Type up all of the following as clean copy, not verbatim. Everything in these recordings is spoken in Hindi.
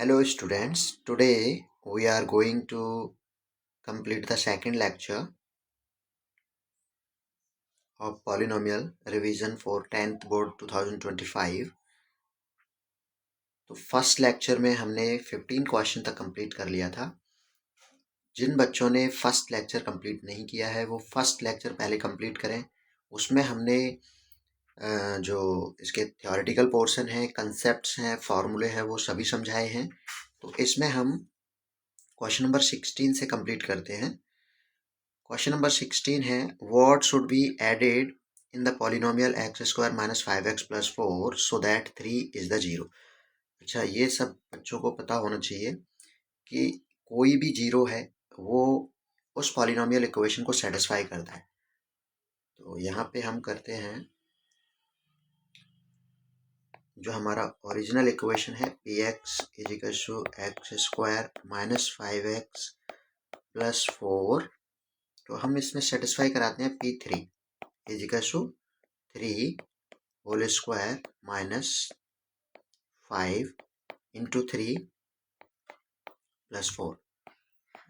Hello students, today we are going to complete the second lecture of polynomial revision for 10th board 2025. तो फर्स्ट लेक्चर में हमने 15 क्वेश्चन तक कंप्लीट कर लिया था। जिन बच्चों ने फर्स्ट लेक्चर कंप्लीट नहीं किया है वो फर्स्ट लेक्चर पहले कंप्लीट करें। उसमें हमने जो इसके थ्योरेटिकल पोर्शन है, कंसेप्ट्स हैं, फॉर्मूले हैं, वो सभी समझाए हैं। तो इसमें हम क्वेश्चन नंबर 16 से कंप्लीट करते हैं। क्वेश्चन नंबर 16 है, what should be added in the polynomial x square minus 5x plus 4 so that 3 is the zero. अच्छा, ये सब बच्चों को पता होना चाहिए कि कोई भी जीरो है वो उस पॉलिनोमियल इक्वेशन को सेटिस्फाई करता है। तो यहाँ पे हम करते हैं, जो हमारा ओरिजिनल इक्वेशन है p x is equal to x square minus 5x plus 4, तो हम इसमें सेटिस्फाई कराते हैं P3 is equal to 3 whole square minus 5 into 3 plus 4,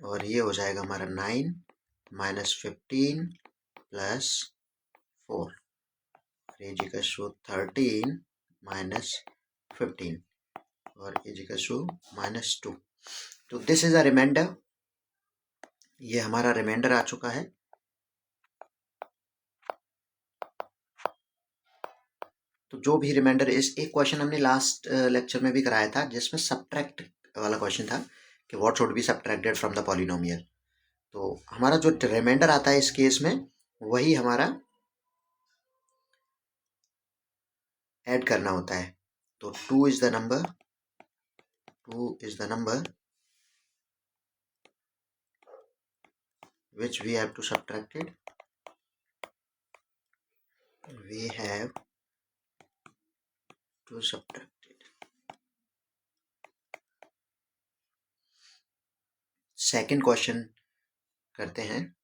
और ये हो जाएगा हमारा 9 minus 15 plus 4 equal to 13 minus 15 और इजिकल टू माइनस 2। तो दिस इज अ रिमाइंडर, ये हमारा रिमाइंडर आ चुका है। तो जो भी रिमाइंडर, इस एक क्वेश्चन हमने लास्ट लेक्चर में भी कराया था जिसमें सब्ट्रैक्ट वाला क्वेश्चन था कि what should be subtracted from the polynomial. तो हमारा जो रिमाइंडर आता है इस केस में वही हमारा ऐड करना होता है। तो 2 is the number which we have to subtract it. We have to subtract it. Second question करते हैं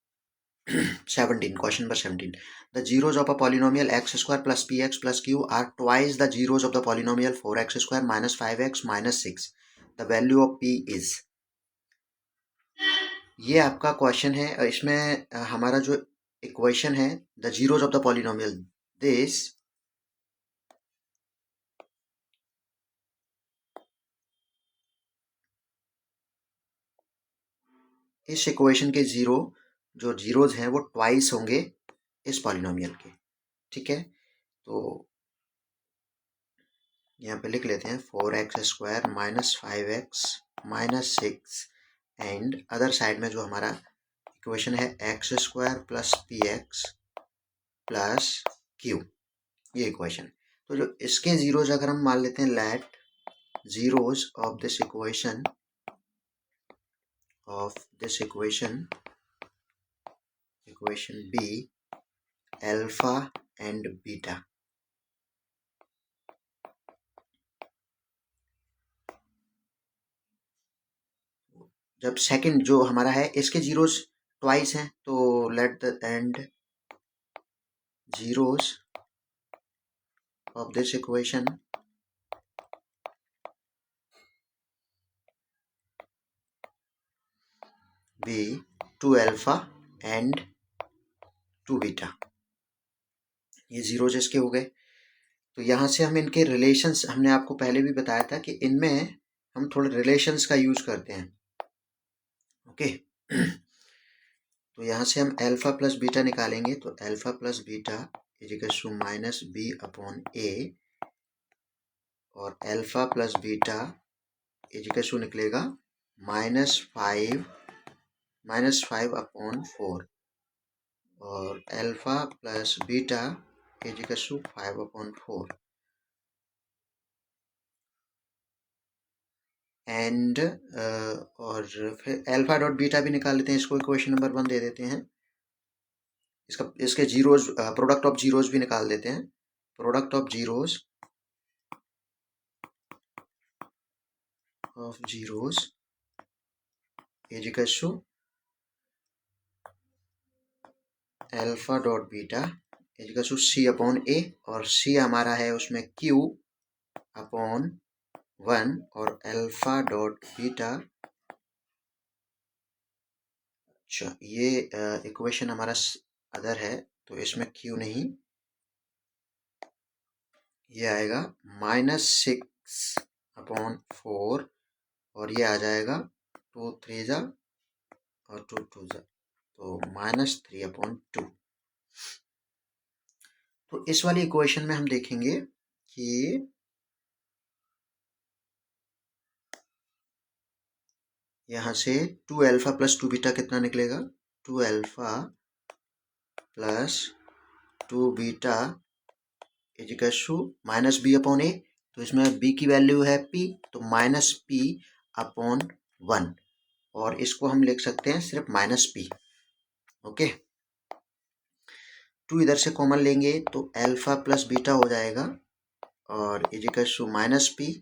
17, question number 17। The zeros of a polynomial x square plus px plus q are twice the zeros of the polynomial 4x square minus 5x minus 6. The value of p is। ये आपका क्वेश्चन है। इसमें हमारा जो इक्वेशन है the zeros of the polynomial, this इस इक्वेशन के जो जीरोज हैं वो ट्वाइस होंगे इस पॉलिनोमियल के। ठीक है, तो यहाँ पे लिख लेते हैं 4x square minus 5x minus 6 and other side में जो हमारा इक्वेशन है x square plus p x plus q, ये इक्वेशन। तो जो इसके जीरोज अगर हम मान लेते हैं, let zeros of this equation equation be alpha and beta. जब सेकंड जो हमारा है इसके जीरोस ट्वाइस हैं, तो let the and zeros of this equation be 2 alpha and 2 beta. ये जीरोस इसके हो गए। तो यहाँ से हम इनके रिलेशंस, हमने आपको पहले भी बताया था कि इनमें हम थोड़े रिलेशंस का यूज करते हैं। ओके तो यहाँ से हम अल्फा प्लस बीटा निकालेंगे, तो alpha plus beta is equal to minus B upon A, और alpha plus beta is equal to निकलेगा माइनस 5 अपॉन 4, और alpha plus beta is equal to 5 upon 4 and और फिर अल्फा डॉट बीटा भी निकाल लेते हैं। इसको इक्वेशन नंबर 1 दे देते हैं। इसके जीरोज, प्रोडक्ट ऑफ जीरोज भी निकाल देते हैं। Product of zeros is equal to alpha dot beta is equal to C upon A, और सी हमारा है उसमें क्यू अपॉन 1 और अल्फा डॉट बीटा। अच्छा, ये इक्वेशन हमारा अदर है तो इसमें क्यू नहीं, ये आएगा -6/4 और ये आ जाएगा 2 3 जा और 2 2 जा, तो -3/2। तो इस वाली इक्वेशन में हम देखेंगे कि यहाँ से 2 अल्फा प्लस 2 बीटा कितना निकलेगा, 2 alpha plus 2 beta is equals to -b/a। तो इसमें b की वैल्यू है p, तो -p/1 और इसको हम लिख सकते हैं सिर्फ -p। ओके, 2 इधर से कॉमन लेंगे तो अल्फा प्लस बीटा हो जाएगा और is equals to -p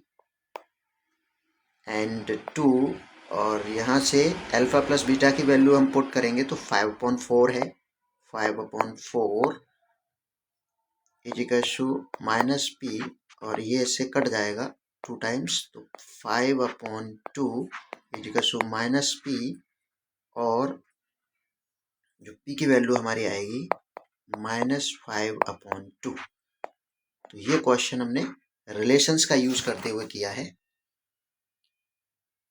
and 2, और यहाँ से अल्फा प्लस बीटा की वैल्यू हम पुट करेंगे तो 5/4 है, 5/4 इज इक्वल्स टू -p और ये इससे कट जाएगा 2 टाइम्स, तो 5/2 इज इक्वल्स टू -p और जो p की वैल्यू हमारी आएगी -5/2। तो ये क्वेश्चन हमने रिलेशंस का यूज करते हुए किया है।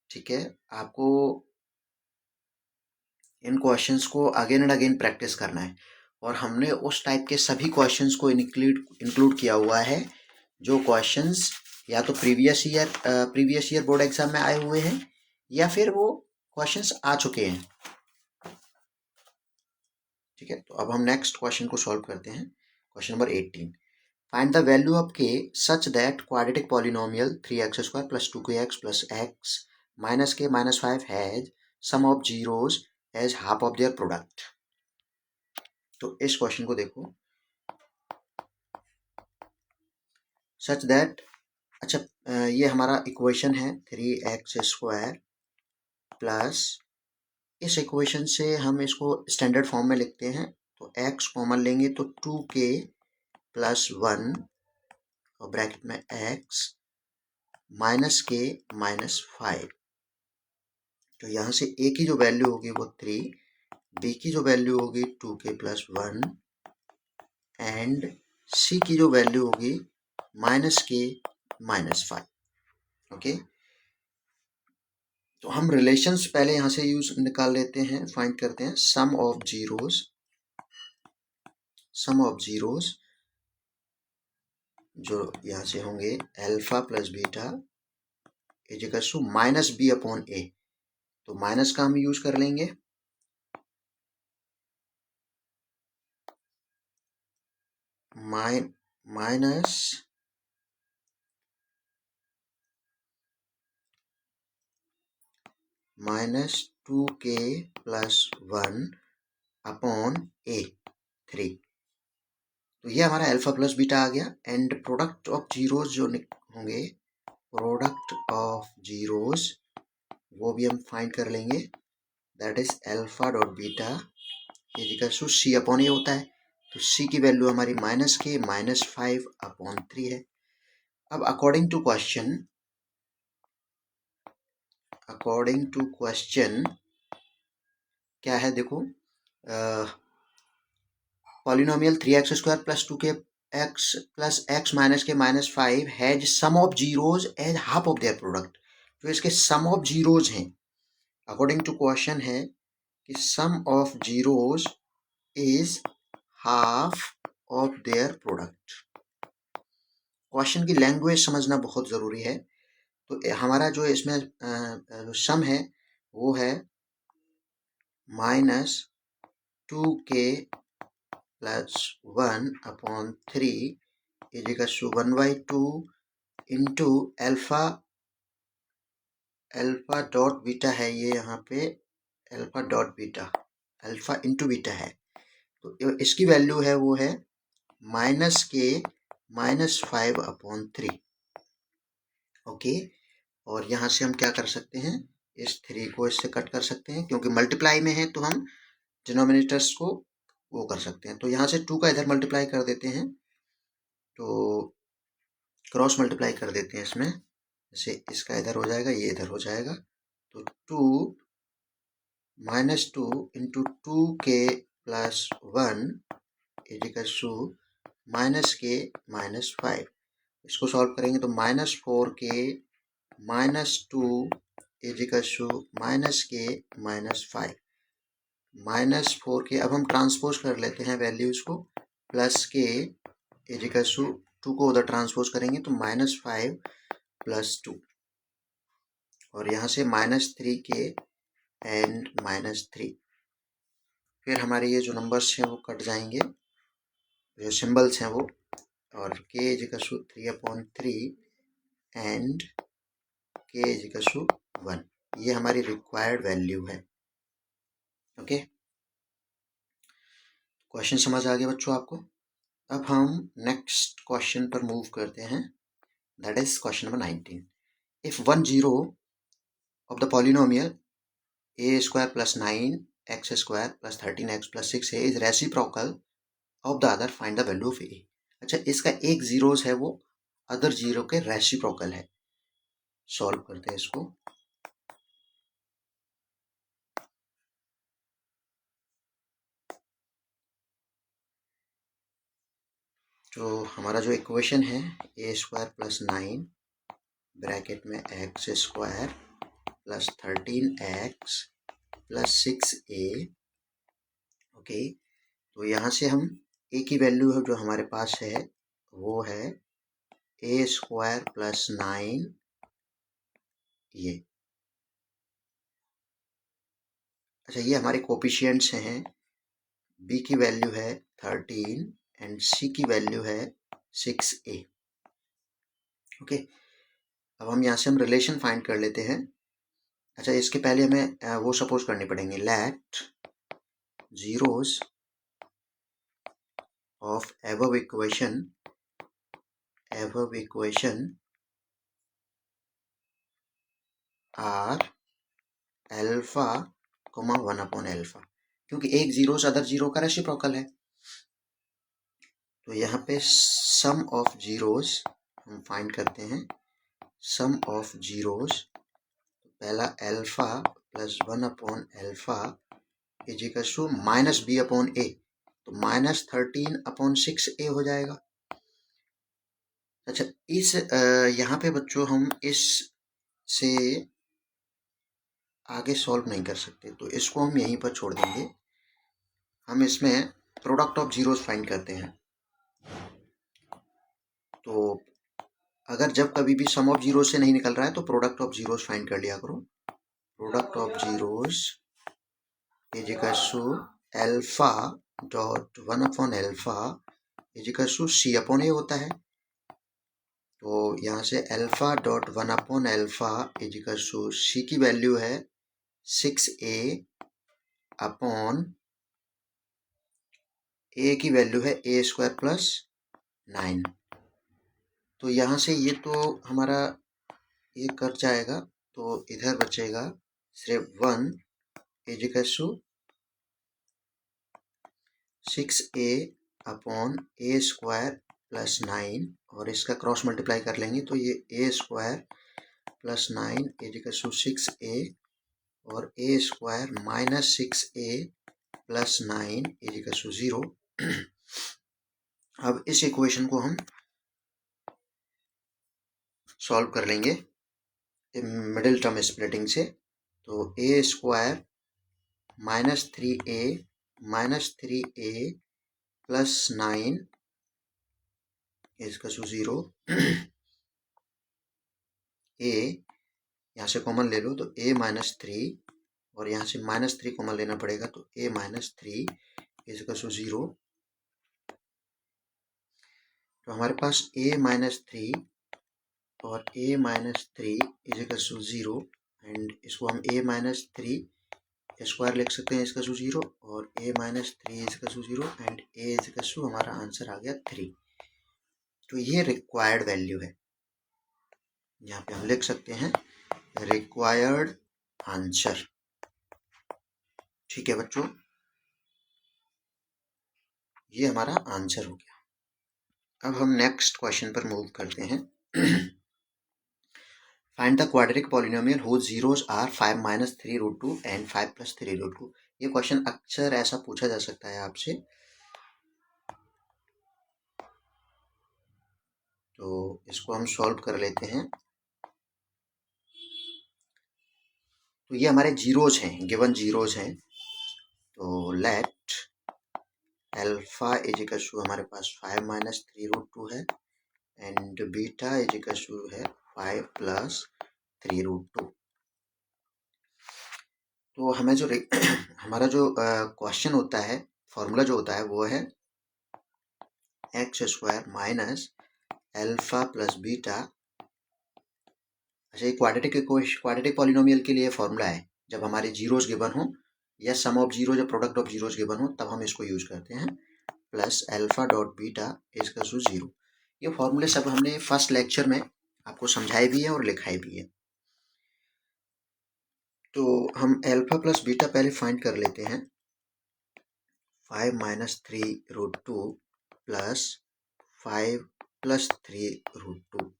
ठीक है, आपको इन क्वेश्चंस को अगेन एंड अगेन प्रैक्टिस करना है और हमने उस टाइप के सभी क्वेश्चंस को इंक्लूड किया हुआ है जो क्वेश्चंस या तो प्रीवियस ईयर बोर्ड एग्जाम में आए हुए हैं या फिर वो क्वेश्चंस आ चुके हैं। ठीक है, तो अब हम नेक्स्ट क्वेश्चन को सॉल्व करते हैं। Question number 18, find the value of k such that quadratic polynomial 3x² + 2kx + x - k - 5 has sum of zeros as half of their product. तो इस क्वेश्चन को देखो, सच दैट, अच्छा ये हमारा इक्वेशन है 3x² प्लस, इस इक्वेशन से हम इसको स्टैंडर्ड फॉर्म में लिखते हैं तो x कॉमन लेंगे तो 2k + 1 और ब्रैकेट में x - k - 5। तो यहाँ से a की जो वैल्यू होगी वो 3, b की जो वैल्यू होगी 2k + 1 एंड c की जो वैल्यू होगी -k - 5। ओके, तो हम रिलेशंस पहले यहाँ से यूज निकाल लेते हैं, फाइंड करते हैं सम ऑफ जीरोज जो यहाँ से होंगे alpha plus beta is equal to -b/a। तो माइनस का हम यूज कर लेंगे, माइनस -2k + 1/a3। तो ये हमारा अल्फा प्लस बीटा आ गया एंड प्रोडक्ट ऑफ जीरोज जो होंगे, प्रोडक्ट ऑफ जीरोज वो भी हम फाइंड कर लेंगे, that is alpha dot beta is equal to c/a होता है। तो c की वैल्यू हमारी -k - 5/3 है। अब अकॉर्डिंग टू क्वेश्चन क्या है देखो, polynomial 3x² + 2kx + x - k - 5 has sum of zeros as half of their product. जो इसके सम ऑफ जीरोज हैं, अकॉर्डिंग टू क्वेश्चन है कि sum of zeros is half of their product. Question की लैंग्वेज समझना बहुत ज़रूरी है। तो हमारा जो इसमें जो सम है वो है -2k + 1/3 is equal to 1/2 into alpha dot beta है, ये यहाँ पे alpha dot beta, alpha into beta है। तो इसकी वैल्यू है वो है -k - 5/3। ओके, और यहाँ से हम क्या कर सकते हैं, इस 3 को इससे कट कर सकते हैं, क्योंकि मल्टीप्लाई में है तो हम डिनोमिनेटर्स को वो कर सकते हैं। तो यहाँ से 2 का इधर मल्टीप्लाई कर देते हैं, तो क्रॉस मल्टीप्लाई कर देते हैं इसमें, जैसे इसका इधर हो जाएगा, ये इधर हो जाएगा, तो 2 -2 into 2k plus 1 is equal to -k-5। इसको सॉल्व करेंगे तो -4k -2 is equal to -k-5। -4k, अब हम ट्रांसपोज कर लेते हैं वैल्यूज को, प्लस के इज इक्वल टू 2 को उधर ट्रांसपोज करेंगे तो -5 प्लस 2, और यहाँ से -3k एंड -3। फिर हमारे ये जो नंबर्स हैं वो कट जाएंगे, जो सिंबल्स हैं वो, और k is equal to 3/3 and k is equal to 1। ये हमारी रिक्वायर्ड वैल्यू है। ओके, क्वेश्चन समझ आ गया बच्चों आपको। अब हम नेक्स्ट क्वेश्चन पर मूव करते हैं, that is question number 19। If 1 0 of the polynomial a square plus 9x square plus 13x plus 6a is reciprocal of the other, find the value of a। अच्छा, इसका एक जीरोस है वो अदर जीरो के रेसिप्रोकल है। सॉल्व करते हैं इसको। तो हमारा जो इक्वेशन है a स्क्वायर प्लस 9 ब्रैकेट में x square plus 13x plus 6a। Okay, तो यहाँ से हम a की वैल्यू है जो हमारे पास है वो है a स्क्वायर प्लस 9, ये। अच्छा, ये हमारे कोफिशिएंट्स हैं। b की वैल्यू है 13 एंड c की वैल्यू है 6a। ओके, अब हम यहाँ से हम रिलेशन फाइंड कर लेते हैं। अच्छा, इसके पहले हमें वो सपोज करनी पड़ेंगे, let zeros of above equation are alpha, 1/अल्फा, क्योंकि एक जीरो से अदर जीरो का रेसिप्रोकल है। तो यहाँ पे सम ऑफ जीरोस हम फाइंड करते हैं। सम ऑफ जीरोस, पहला अल्फा प्लस 1/अल्फा इज इक्वल टू -b/a, तो -13/6a हो जाएगा। अच्छा, इस यहाँ पे बच्चों हम इस से आगे सॉल्व नहीं कर सकते, तो इसको हम यहीं पर छोड़ देंगे। हम इसमें प्रोडक्ट ऑफ जीरोस फाइंड करते हैं। तो अगर जब कभी भी सम ऑफ जीरो से नहीं निकल रहा है तो प्रोडक्ट ऑफ जीरोस फाइंड कर लिया करो। Product of zeros is equal to alpha dot 1/अल्फा इज इक्वल टू c/a होता है। तो यहाँ से अल्फा डॉट 1/अल्फा इज इक्वल टू c की वैल्यू है 6a अपॉन a की वैल्यू है a स्क्वायर प्लस 9। तो यहाँ से ये तो हमारा ये कट जाएगा, तो इधर बचेगा सिर्फ 1 is equal to 6a upon a square plus 9, और इसका क्रॉस मल्टीप्लाई कर लेंगे तो ये a square plus 9 is equal to 6a, और a square minus 6a plus 9 is equal to 0। अब इस इक्वेशन को हम सॉल्व कर लेंगे मिडिल टर्म स्प्लिटिंग से। तो a स्क्वायर -3a प्लस 9 इसका टू 0। a यहाँ से कॉमन ले लो तो a -3, और यहाँ से -3 कॉमन लेना पड़ेगा तो a -3 इसका टू 0। तो हमारे पास a -3 और a -3 इजिकल टू 0, एंड इसको हम a -3 स्क्वायर लिख सकते हैं इसका टू 0, और a -3 equal to 0 and a equal to हमारा आंसर आ गया 3। तो ये रिक्वायर्ड वैल्यू है, यहाँ पे हम लिख सकते हैं रिक्वायर्ड आंसर। ठीक है बच्चों, ये हमारा आंसर हो गया। अब हम नेक्स्ट क्वेश्चन पर मूव करते हैं। Find the quadratic polynomial whose zeros are 5 minus 3 root 2 and 5 plus 3 root 2। ये क्वेश्चन अक्सर ऐसा पूछा जा सकता है आपसे, तो इसको हम सॉल्व कर लेते हैं। तो ये हमारे जीरोज हैं, गिवन जीरोज हैं। तो let alpha is equal to हमारे पास 5 माइनस 3 रूट 2 है and beta is equal to है 5 प्लस 3 रूट 2। तो हमें जो हमारा जो क्वेश्चन होता है, फॉर्मूला जो होता है वो है x square minus alpha plus beta. अच्छा, ये क्वाड्रेटिक पॉलिनोमियल के लिए फॉर्मूला है। जब हमारे जीरोस गिवन हो या सम ऑफ जीरोज या प्रोडक्ट ऑफ जीरोस गिवन हो तब हम इसको यूज करते हैं। Plus alpha dot beta is equal to 0। ये फॉर्मूले सब हमने फर्स्ट लेक्चर में आपको समझाए भी है और लिखाए भी है। तो हम अल्फा प्लस बीटा पहले फाइंड कर लेते हैं। 5 minus 3 root 2 plus 5 plus 3 root 2।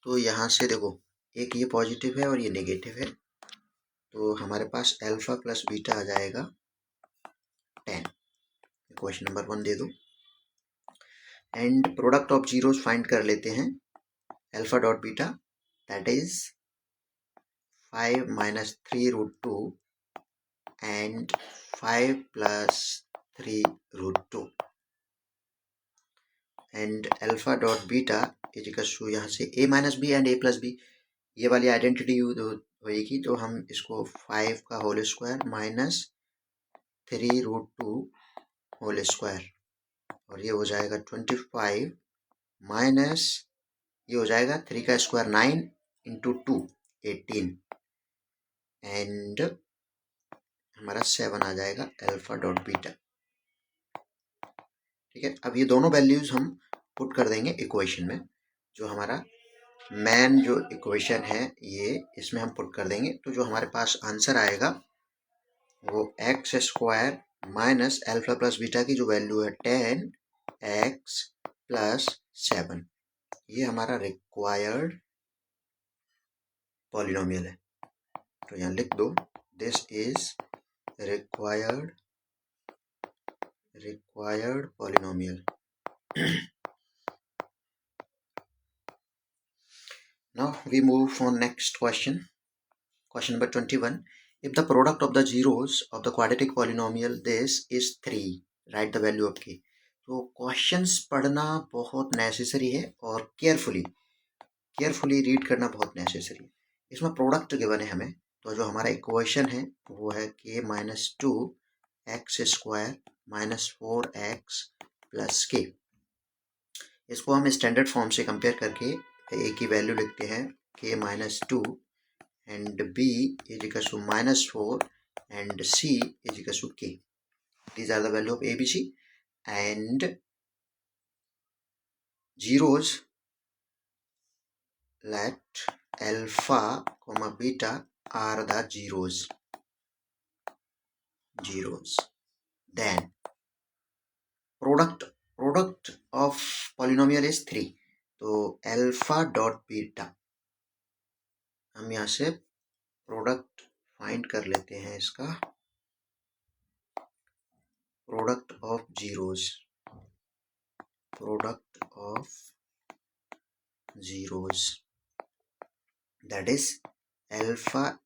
तो यहाँ से देखो, एक ये पॉजिटिव है और ये नेगेटिव है, तो हमारे पास अल्फा प्लस बीटा आ जाएगा 10। क्वेश्चन नंबर 1 दे दो। And product of zeros find कर लेते हैं। Alpha dot beta that is 5 minus 3 root 2 and 5 plus 3 root 2 and alpha dot beta is equal to यहाँ से a minus B and a plus B, ये वाली आइडेंटिटी यूज होएगी। तो हम इसको 5 का whole square minus 3 root 2 whole square, और ये हो जाएगा 25 माइनस ये हो जाएगा 3 का स्क्वायर 9 इंटू 2 18 एंड हमारा 7 आ जाएगा अल्फा डॉट बीटा। ठीक है, अब ये दोनों वैल्यूज हम पुट कर देंगे इक्वेशन में। जो हमारा मेन जो इक्वेशन है ये इसमें हम पुट कर देंगे। तो जो हमारे पास आंसर आएगा वो x square minus alpha plus beta की जो वैल्यू है 10x प्लस 7, ये हमारा रिक्वायर्ड पॉलिनोमियल है। तो यहाँ लिख दो this is required polynomial. Now we move on next question. Question number 21. If the product of the zeros of the quadratic polynomial this is 3, write the value of k. तो क्वेश्चंस पढ़ना बहुत नेसेसरी है और केयरफुली रीड करना बहुत नेसेसरी है। इसमें प्रोडक्ट गिवन है हमें, तो जो हमारा इक्वेशन है वो है k minus 2 x square minus 4x plus k। इसको हम स्टैंडर्ड फॉर्म से कंपेयर करके a की वैल्यू लिखते हैं k minus 2 and b is equal to minus 4 and c is equal to k. These are the value of a, b, c and zeros. Let alpha comma beta are the zeros. Then product of polynomial is 3. तो alpha dot beta हम यहाँ से प्रोडक्ट फाइंड कर लेते हैं। इसका product of zeros that is alpha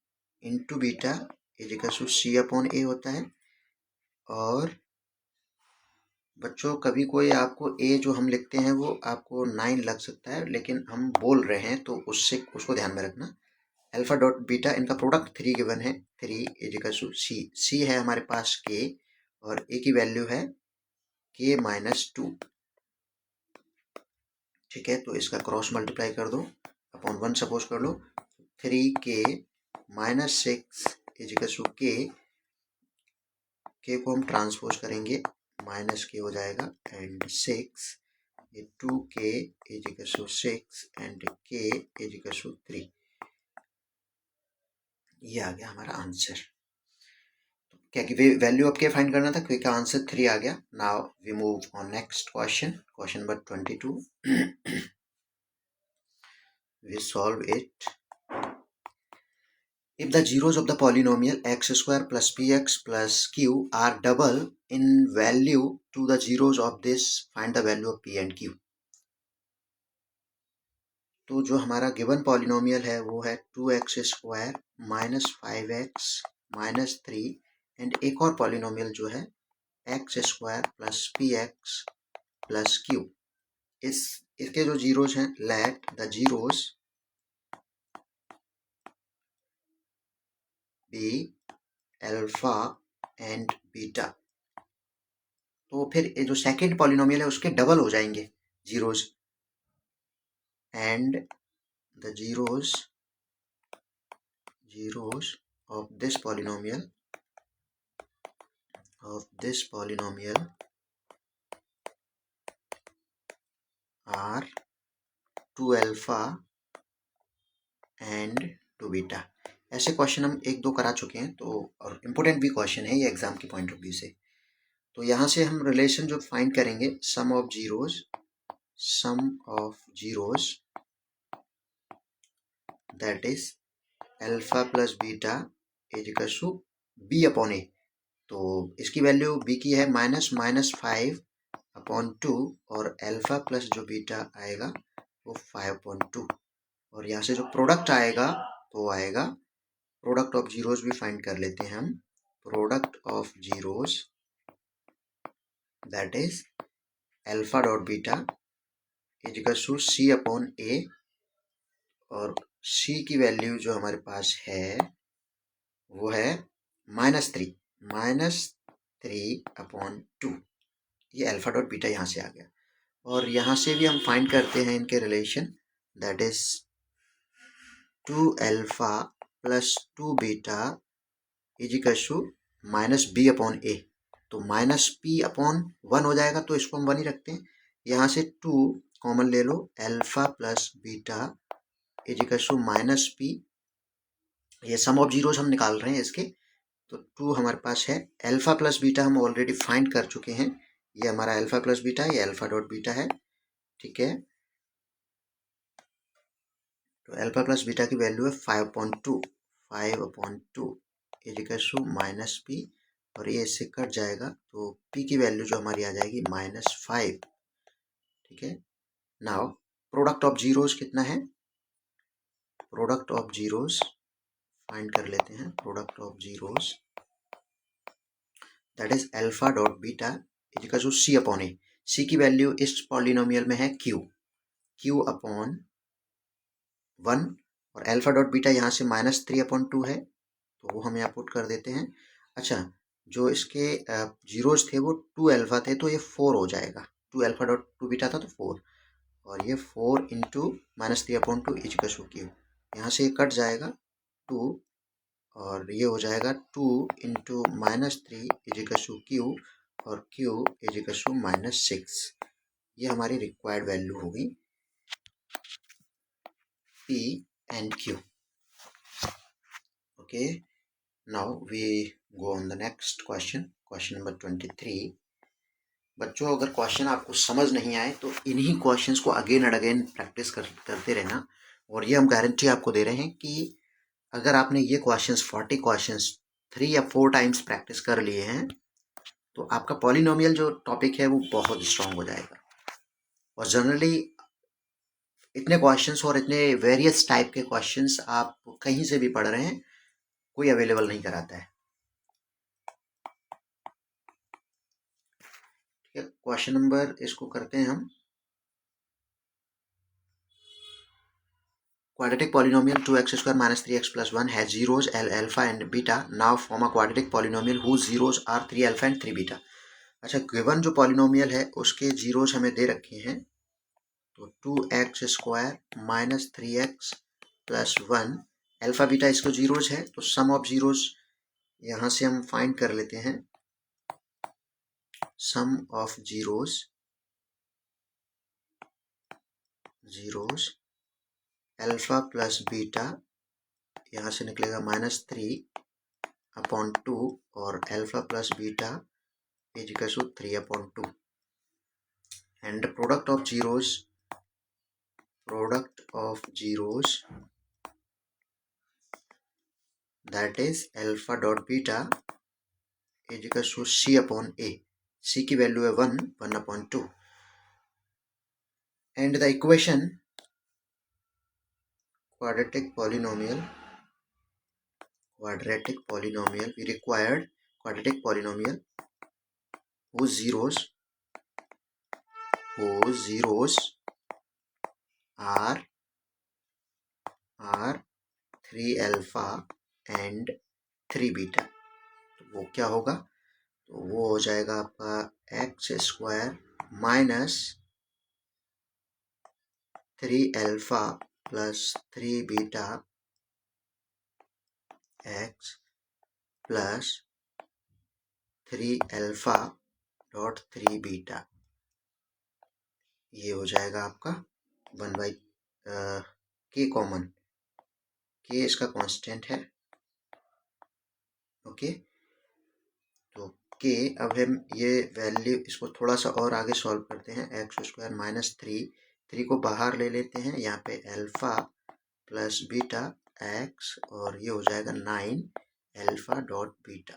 into beta is equal to C upon a होता है। और बच्चों कभी कोई आपको ए जो हम लिखते हैं वो आपको 9 लग सकता है, लेकिन हम बोल रहे हैं तो उसको ध्यान में रखना। अल्फा डॉट बीटा इनका प्रोडक्ट 3 गिवन है, 3 इज इक्वल टू सी है हमारे पास के, और ए की वैल्यू है के माइनस 2। ठीक है, तो इसका क्रॉस मल्टीप्लाई कर दो, अपॉन 1 सपोज कर लो। 3k minus 6 is equal to के को हम ट्रांसपोज करेंगे, माइनस के हो जाएगा एंड 6, ये 2k is equal to 6 and k is equal to 3। ये आ गया हमारा आंसर। क्या कि वैल्यू ऑफ के फाइंड करना था, क्योंकि आंसर 3 आ गया। Now we move on next question number 22। we solve it If the zeros of the polynomial x square plus px plus q are double in value to the zeros of this, find the value of p and q. तो जो हमारा गिवन पॉलिनोमियल है वो है 2x square minus 5x minus 3 and एक और पॉलिनोमियल जो है x square plus p x plus q. इसके जो जीरोज हैं, let the zeros be alpha and beta. तो फिर ये जो सेकंड पॉलिनोमियल है उसके डबल हो जाएंगे zeros, and the zeros of this polynomial are 2 alpha and 2 beta. ऐसे क्वेश्चन हम एक दो करा चुके हैं, तो और इम्पोर्टेंट भी क्वेश्चन है ये एग्जाम के पॉइंट ऑफ व्यू से. तो यहाँ से हम रिलेशन जो फाइंड करेंगे, sum of zeros that is alpha plus beta is equal to b upon a. तो इसकी वैल्यू बी की है -5/2 और अल्फा प्लस जो बीटा आएगा वो 5/2. और यहाँ से जो प्रोडक्ट आएगा वो आएगा, प्रोडक्ट ऑफ जीरोज भी फाइंड कर लेते हैं हम. Product of zeros that is alpha dot beta is equal to C upon A. और सी की वैल्यू जो हमारे पास है वो है -3/2. ये अल्फा डॉट बीटा यहाँ से आ गया. और यहाँ से भी हम फाइंड करते हैं इनके relation, that is 2 alpha plus 2 beta is equal to minus B upon a. तो माइनस पी अपॉन 1 हो जाएगा, तो इसको हम 1 ही रखते हैं. यहाँ से 2 कॉमन ले लो, alpha plus beta is equal to minus p. ये सम ऑफ जीरोस हम निकाल रहे हैं इसके. तो 2 हमारे पास है. अल्फा प्लस बीटा हम ऑलरेडी फाइंड कर चुके हैं. ये हमारा अल्फा प्लस बीटा है, ये अल्फा डॉट बीटा है. ठीक है, तो अल्फा प्लस बीटा की वैल्यू है 5/2 is equal to minus p. और ये इससे कट जाएगा, तो पी की वैल्यू जो हमारी आ जाएगी -5. ठीक है, नाउ प्रोडक्ट ऑफ जीरोस कितना है? प्रोडक्ट ऑफ जीरोस फाइंड कर लेते हैं. Product of zeros that is alpha dot beta is equal to C upon ए. सी की वैल्यू इस पॉलिनोमियल में है क्यू अपॉन 1. और अल्फा डॉट बीटा यहाँ से -3/2 है, तो वो हम यहाँ पुट कर देते हैं. अच्छा, जो इसके जीरोज थे वो 2 अल्फा थे, तो ये 4 हो जाएगा. 2 अल्फा डॉट 2 बीटा था तो 4, और ये 4 into -3/2 is equal to q. यहाँ से ये कट जाएगा 2, और ये हो जाएगा 2 into -3 is equal to q, और क्यू इज इक्वल टू -6. ये हमारी रिक्वायर्ड वैल्यू होगी P and Q. Okay, now we go on the next question number 23. बच्चों, अगर क्वेश्चन आपको समझ नहीं आए तो इन्हीं क्वेश्चंस को अगेन एंड अगेन प्रैक्टिस करते रहना. और ये हम गारंटी आपको दे रहे हैं कि अगर आपने ये क्वेश्चंस 40 क्वेश्चंस 3 या 4 टाइम्स प्रैक्टिस कर लिए हैं तो आपका पॉलिनोमियल जो टॉपिक है वो बहुत स्ट्रांग हो जाएगा. और जनरली इतने क्वेश्चंस और इतने वेरियस टाइप के क्वेश्चंस आप कहीं से भी पढ़ रहे हैं, कोई अवेलेबल नहीं कराता है. ठीक है, क्वेश्चन नंबर इसको करते हैं हम. Quadratic polynomial 2x square minus 3x plus 1 has zeros alpha and beta. Now form a quadratic polynomial whose zeros are 3 alpha and 3 beta. अच्छा, गिवन जो पॉलिनोमियल है उसके जीरोस हमें दे रखे हैं. तो 2x square minus 3x plus 1 alpha beta इसको जीरोस है, तो सम ऑफ जीरोस यहाँ से हम फाइंड कर लेते हैं. Sum of zeros alpha plus beta यहाँ से निकलेगा -3/2, और alpha plus beta is equal to 3/2. And product of zeros that is alpha dot beta is equals to c upon a. C की वैल्यू है 1/2 and the equation quadratic polynomial we required quadratic polynomial whose zeros are 3 alpha and 3 beta. तो वो क्या होगा, तो वो हो जाएगा आपका x square minus 3 alpha plus 3 beta x plus 3 alpha dot 3 beta. ये हो जाएगा आपका 1/, के कॉमन, के इसका कांस्टेंट है. ओके, तो के अब हम ये वैल्यू इसको थोड़ा सा और आगे सॉल्व करते हैं. एक्स स्क्वायर माइनस 3 को बाहर ले लेते हैं. यहाँ पे अल्फा प्लस बीटा एक्स और ये हो जाएगा 9 अल्फा डॉट बीटा.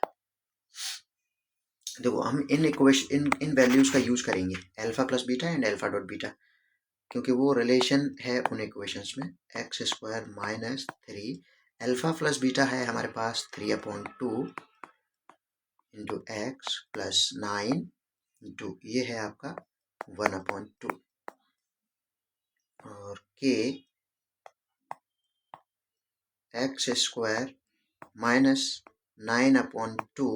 देखो हम इन वैल्यूज का यूज करेंगे alpha plus beta and alpha dot beta, क्योंकि वो रिलेशन है उन इक्वेशंस में. X square minus 3 alpha plus beta है हमारे पास 3/2 इंटू एक्स प्लस 9 इंटू ये है आपका 1/2 और के x square minus 9/2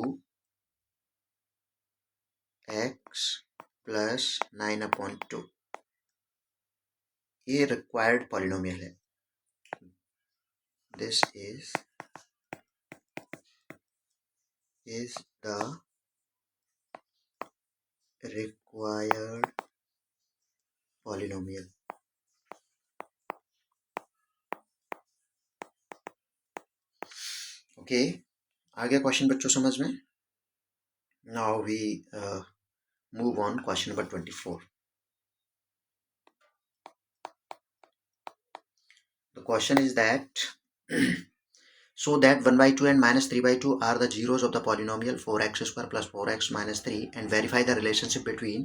x plus 9/2. ये रिक्वायर्ड पॉलिनोमियल है. This is the required polynomial. Okay, आ गया क्वेश्चन बच्चों समझ में. Now we move on question number 24. The question is that so that 1/2 and minus 3/2 are the zeros of the polynomial 4x square plus 4x minus 3 and verify the relationship between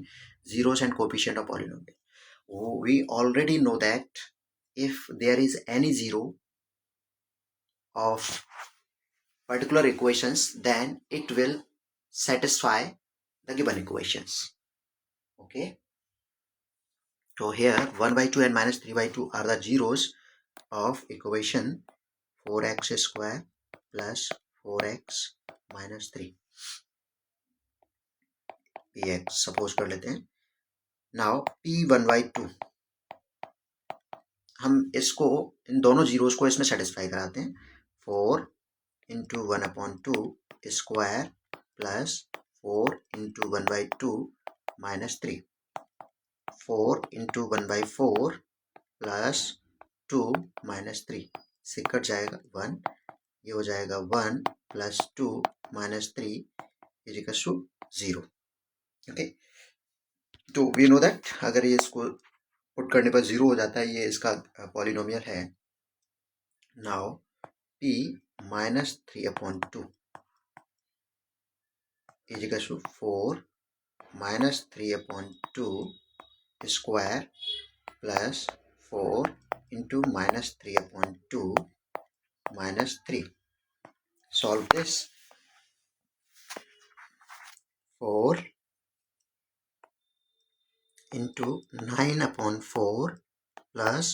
zeros and coefficient of polynomial. We already know that if there is any zero of particular equations, then it will satisfy the given equations. Okay, so here 1/2 and minus 3/2 are the zeros of equation 4x square plus 4x minus 3 px suppose कर लेते हैं. नाउ p 1/2 हम इसको इन दोनों जीरोस को इसमें सेटिस्फाई कराते हैं. 4 into 1/2 square plus 4 into 1/2 minus 3. 4 into 1/4 plus 2 minus 3 से कट जाएगा 1. ये हो जाएगा 1 plus 2 minus 3 is equal to 0. Okay, तो वी नो दैट अगर ये इसको पुट करने पर 0 हो जाता है, ये इसका पॉलिनोमियल है. Now p minus 3/2 is equal to 4 minus 3/2 square plus 4 into minus 3/2 minus 3. Solve this. 4 into 9/4 plus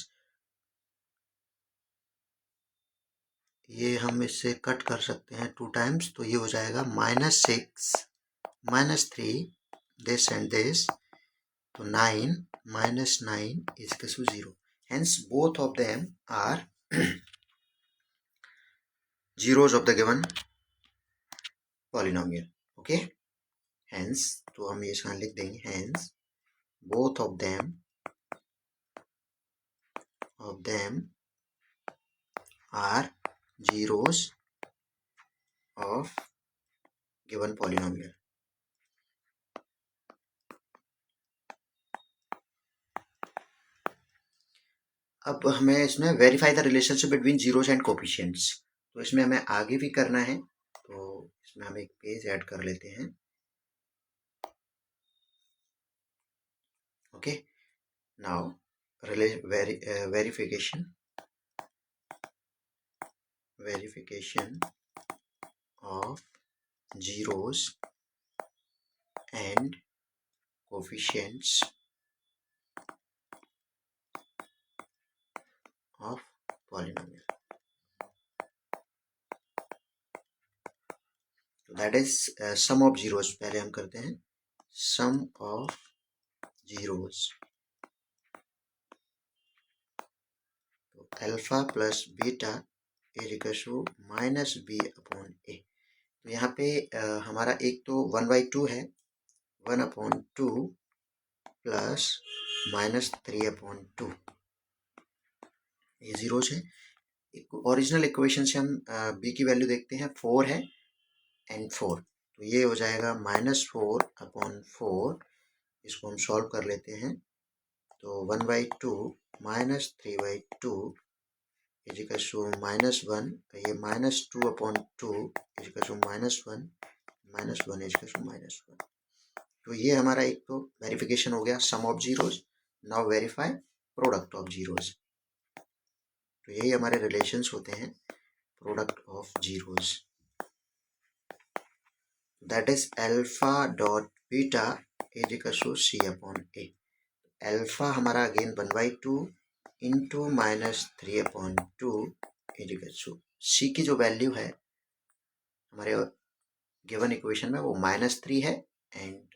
ये हम इससे कट कर सकते हैं 2 टाइम्स, तो ये हो जाएगा -6 -3 this and this, तो 9 minus 9 is equal to 0. Hence both of them are zeros of the given polynomial. Okay, hence तो हम ये यहाँ लिख देंगे. hence both of them are zeros of given polynomial. अब हमें इसमें verify the relationship between zeros and coefficients. तो इसमें हमें आगे भी करना है, तो इसमें हम एक पेज ऐड कर लेते हैं। Okay, now verification of zeros and coefficients of polynomial. That is sum of zeros. पहले हम करते हैं sum of zeros. तो alpha plus beta is equal to minus B upon a. तो यहाँ पे हमारा एक तो 1/2 है, 1/2 प्लस -3/2 ये जीरोस है। ओरिजिनल इक्वेशन से हम बी की वैल्यू देखते हैं, 4 है एंड 4, तो ये हो जाएगा -4/4। इसको हम सॉल्व कर लेते हैं, तो 1/2 -3/2 इज इक्वल टू -1, तो ये -2/2 is equal to -1 -1 is equal to -1। तो ये हमारा एक तो वेरिफिकेशन हो गया sum of zeros. Now verify product of zeros. तो यही हमारे रिलेशंस होते हैं product of zeros, that is alpha dot beta is equal to C upon a. Alpha हमारा again 1/2 into -3/2 is equal to c की जो वैल्यू है हमारे गिवन इक्वेशन में वो -3 है एंड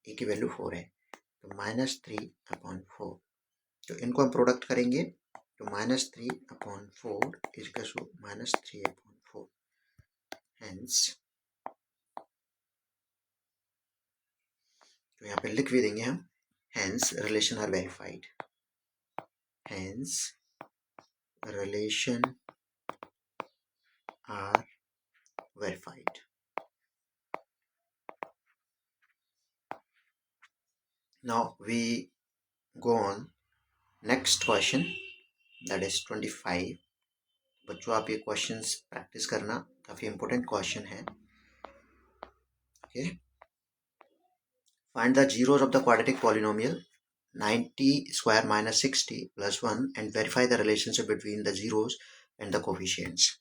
ए की वैल्यू 4 है, तो -3/4। तो इनको हम प्रोडक्ट करेंगे, तो -3/4 इज इक्वल टू -3/4। हेंस, तो यहाँ पे लिख भी देंगे हम, hence relation are verified, hence relation are verified. Now we go on next question, that is 25. बच्चों आप ये क्वेश्चंस प्रैक्टिस करना, काफ़ी इंपॉर्टेंट क्वेश्चन है। Okay, find the zeros of the quadratic polynomial 90 square minus 60 plus 1 and verify the relationship between the zeros and the coefficients.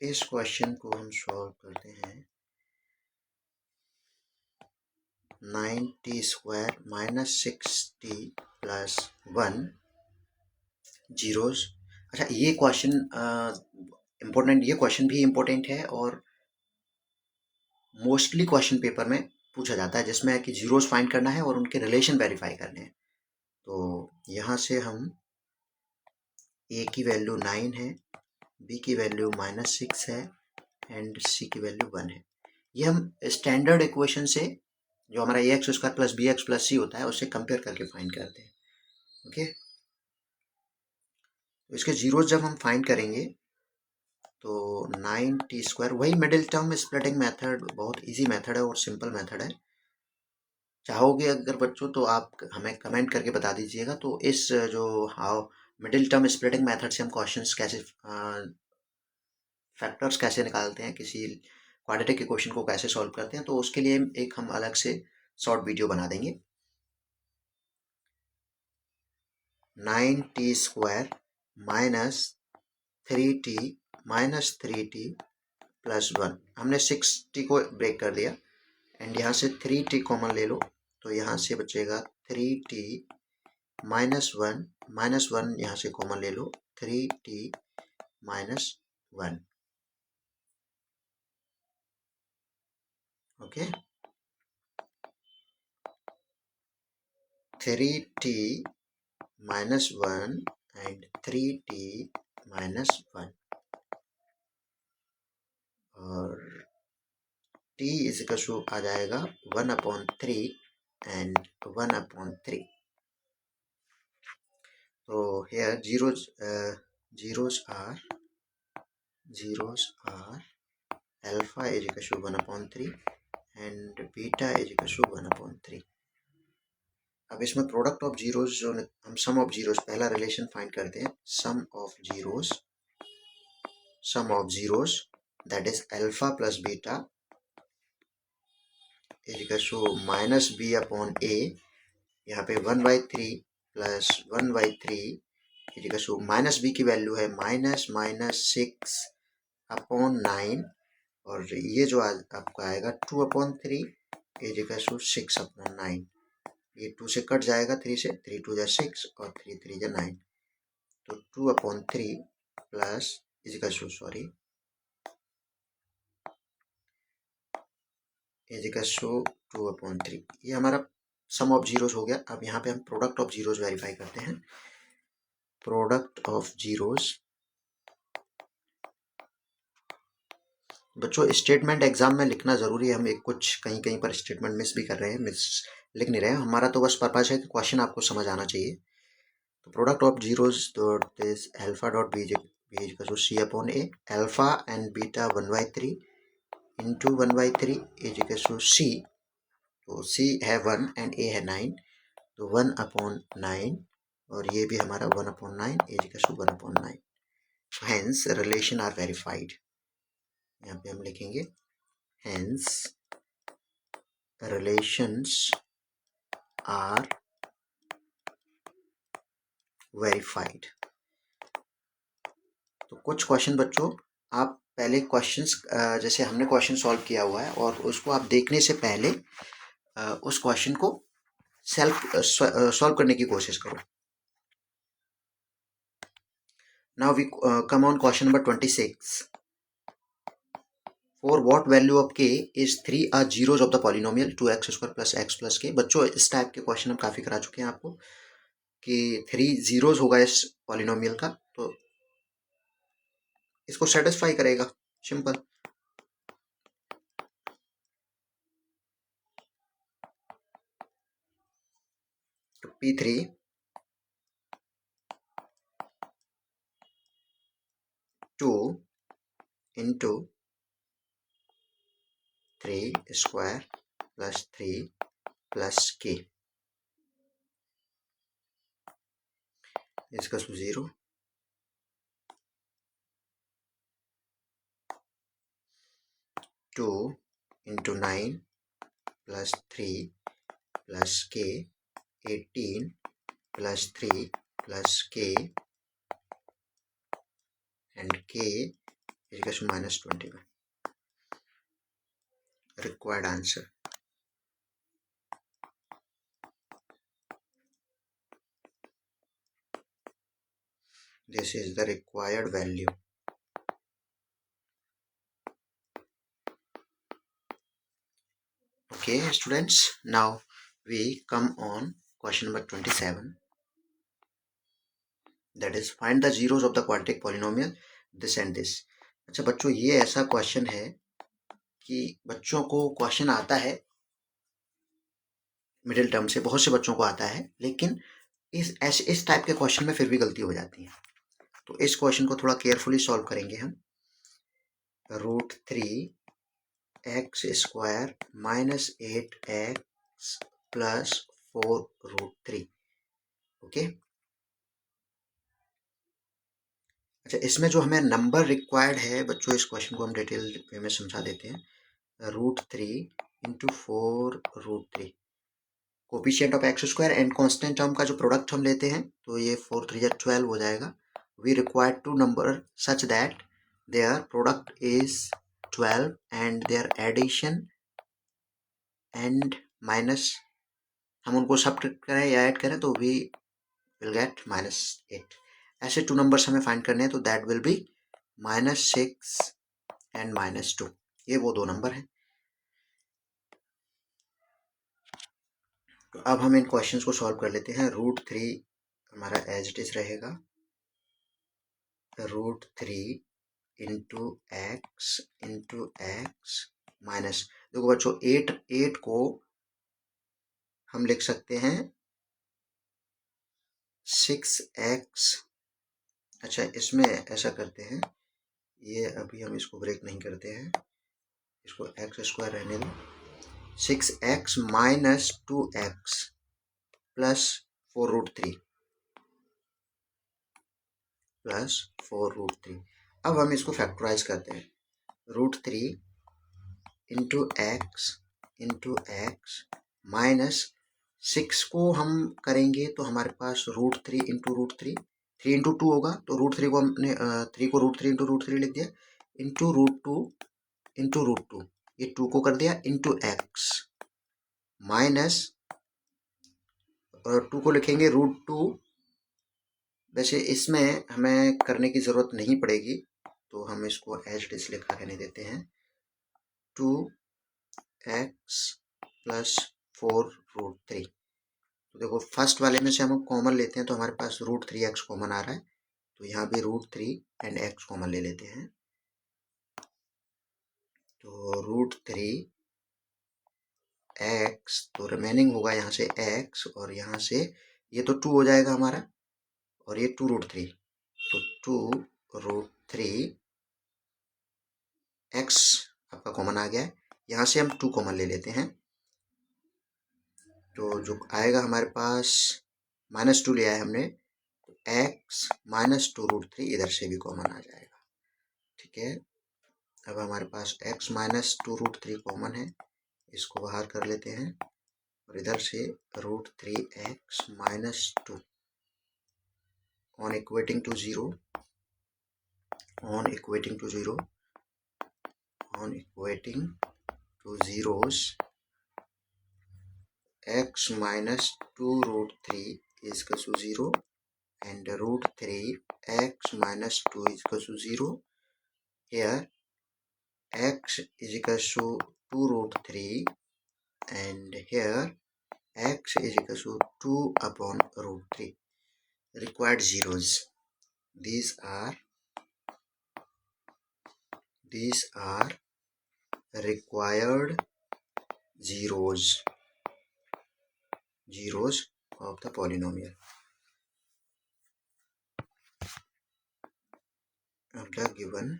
इस क्वेश्चन को हम सॉल्व करते हैं। 90 square minus 60 plus 1 जीरोस। अच्छा, ये क्वेश्चन इम्पोर्टेंट, ये क्वेश्चन भी इम्पोर्टेंट है और मोस्टली क्वेश्चन पेपर में पूछा जाता है, जिसमें कि जीरोस फाइंड करना है और उनके रिलेशन वेरीफाई करने हैं। तो यहाँ से हम ए की वैल्यू 9 है, बी की वैल्यू -6 है एंड सी की वैल्यू 1 है। ये हम स्टैंडर्ड इक्वेशन से जो हमारा ax² प्लस bx प्लस सी होता है उससे कंपेयर करके फाइंड करते हैं। ओके, तो इसके जीरोस जब हम फाइंड करेंगे तो 9t², वही मिडिल टर्म स्प्लिटिंग मेथड, बहुत इजी मेथड है और सिंपल मेथड है। चाहोगे अगर बच्चों तो आप हमें कमेंट करके बता दीजिएगा। तो इस जो how middle term splitting method से हम क्वेश्चंस कैसे, फैक्टर्स कैसे निकालते हैं, किसी क्वाड्रेटिक इक्वेशन को कैसे सॉल्व करते हैं, तो उसके लिए एक हम अलग से शॉर्ट वीडियो बना देंगे। 9t² minus 3t minus 3t plus 1, हमने 6t को ब्रेक कर दिया एंड यहाँ से 3t कॉमन ले लो, तो यहाँ से बचेगा 3t माइनस 1 यहाँ से कॉमन ले लो, 3t minus 1। Okay, 3t minus 1 and 3t minus 1 और t इज इक्वल टू आ जाएगा 1/3 एंड 1/3। तो here zeros are alpha is equal to 1/3 and beta is equal to 1/3। अब इसमें प्रोडक्ट ऑफ जीरोस जो हम सम ऑफ जीरोस, पहला रिलेशन फाइंड करते हैं, sum of zeros sum of zeros, that is alpha plus beta is equal to minus b upon a. यहाँ पे 1/3 plus 1/3 is equal to minus B की वैल्यू है -6 अपॉन 9, और ये जो आपका आएगा 2/3 इज इक्वल टू 6 अपॉन 9। ये 2 से कट जाएगा, 3 से, 3 2 जा 6 और 3 3 जा 9, तो 2/3 plus is equal to sorry is equal to 2/3। ये हमारा सम ऑफ जीरोस हो गया। अब यहाँ पे हम प्रोडक्ट ऑफ जीरोस वेरीफाई करते हैं। प्रोडक्ट ऑफ जीरोस, बच्चों स्टेटमेंट एग्जाम में लिखना जरूरी है। हम एक कुछ कहीं कहीं पर स्टेटमेंट मिस भी कर रहे हैं, लिख नहीं रहे हैं। हमारा तो बस पर्पज है कि क्वेश्चन आपको समझ आना चाहिए। तो product of zeros dot this alpha dot b equal to C upon a, alpha and beta 1/3 into 1/3 is equal to c. तो सी है 1 एंड ए है 9, तो 1/9, और ये भी हमारा 1/9 is equal to 1/9। Hence relation are verified. यहाँ पे हम लिखेंगे हेंस relations are verified। तो कुछ क्वेश्चन बच्चों, आप पहले क्वेश्चंस जैसे हमने क्वेश्चन सॉल्व किया हुआ है और उसको आप देखने से पहले उस क्वेश्चन को सॉल्व करने की कोशिश करो। Now we come on question number 26। For what value of k is 3 are zeros of the polynomial 2x² plus x plus k। बच्चों इस टाइप के क्वेश्चन हम काफी करा चुके हैं आपको कि 3 जीरोस होगा इस पॉलिनोमियल का, तो इसको सेटिस्फाई करेगा। सिंपल। तो P3 2 into 3 square plus 3 plus k is equal to 0। 2 into 9 plus 3 plus k, 18 plus 3 plus k, and k is equal to -21। Required answer। This is the required value। Okay students, now we come on question number 27, that is find the zeros of the quadratic polynomial this and this। अच्छा बच्चों, ये ऐसा क्वेश्चन है कि बच्चों को क्वेश्चन आता है मिडिल टर्म से, बहुत से बच्चों को आता है, लेकिन इस टाइप के क्वेश्चन में फिर भी गलती हो जाती है। तो इस क्वेश्चन को थोड़ा केयरफुली सॉल्व करेंगे हम। √3x² -8x plus 4√3। ओके। अच्छा, इसमें जो हमें नंबर रिक्वायर्ड है बच्चों, इस क्वेश्चन को हम डिटेल में समझा देते हैं। √3 into 4√3, coefficient of x² and constant term का जो प्रोडक्ट हम लेते हैं, तो ये 4 3 12 हो जाएगा। We require two number such that their product is 12 and their addition and minus, हम उनको सब्ट्रैक्ट करें या ऐड करें तो वी विल गेट -8। ऐसे टू नंबर्स हमें फाइंड करने हैं, तो दैट विल बी -6 एंड -2। ये वो दो नंबर हैं। तो अब हम इन क्वेश्चंस को सॉल्व कर लेते हैं। √3 हमारा एज इट इज रहेगा, √3 इंटू एक्स माइनस, देखो बच्चों 8 को हम लिख सकते हैं 6x। अच्छा, इसमें ऐसा करते हैं, ये अभी हम इसको ब्रेक नहीं करते हैं, इसको x² रहने दो। 6x minus 2x plus 4√3 plus 4√3। अब हम इसको फैक्टराइज करते हैं। √3 इंटू एक्स माइनस 6 को हम करेंगे तो हमारे पास √3 इंटू √3, 3 इंटू 2 होगा तो √3 को हमने 3 को √3 इंटू √3 लिख दिया, इंटू √2 इंटू √2, ये 2 को कर दिया, इंटू एक्स माइनस 2 को लिखेंगे √2। वैसे इसमें हमें करने की ज़रूरत नहीं पड़ेगी तो हम इसको एज इट इज लिखा रहने देते हैं। 2x plus 4√3। तो देखो फर्स्ट वाले में से हम कॉमन लेते हैं तो हमारे पास √3x कॉमन आ रहा है, तो यहाँ भी √3 एंड x कॉमन ले लेते हैं। तो √3x तो रिमेनिंग होगा यहाँ से x, और यहाँ से ये तो 2 हो जाएगा हमारा, और ये 2√3, तो 2√3 x आपका कॉमन आ गया है। यहाँ से हम 2 कॉमन ले लेते हैं, तो जो आएगा हमारे पास -2 लिया है हमने, तो x माइनस 2√3 इधर से भी कॉमन आ जाएगा। ठीक है, अब हमारे पास x माइनस 2√3 कॉमन है, इसको बाहर कर लेते हैं, और इधर से √3x minus 2 on equating to zero, on equating to zeros, x minus 2√3 is equal to 0 and √3 x minus 2 is equal to 0. Here x is equal to 2√3 and here x is equal to 2 upon √3. Required zeros. These are required zeros of the polynomial, of the given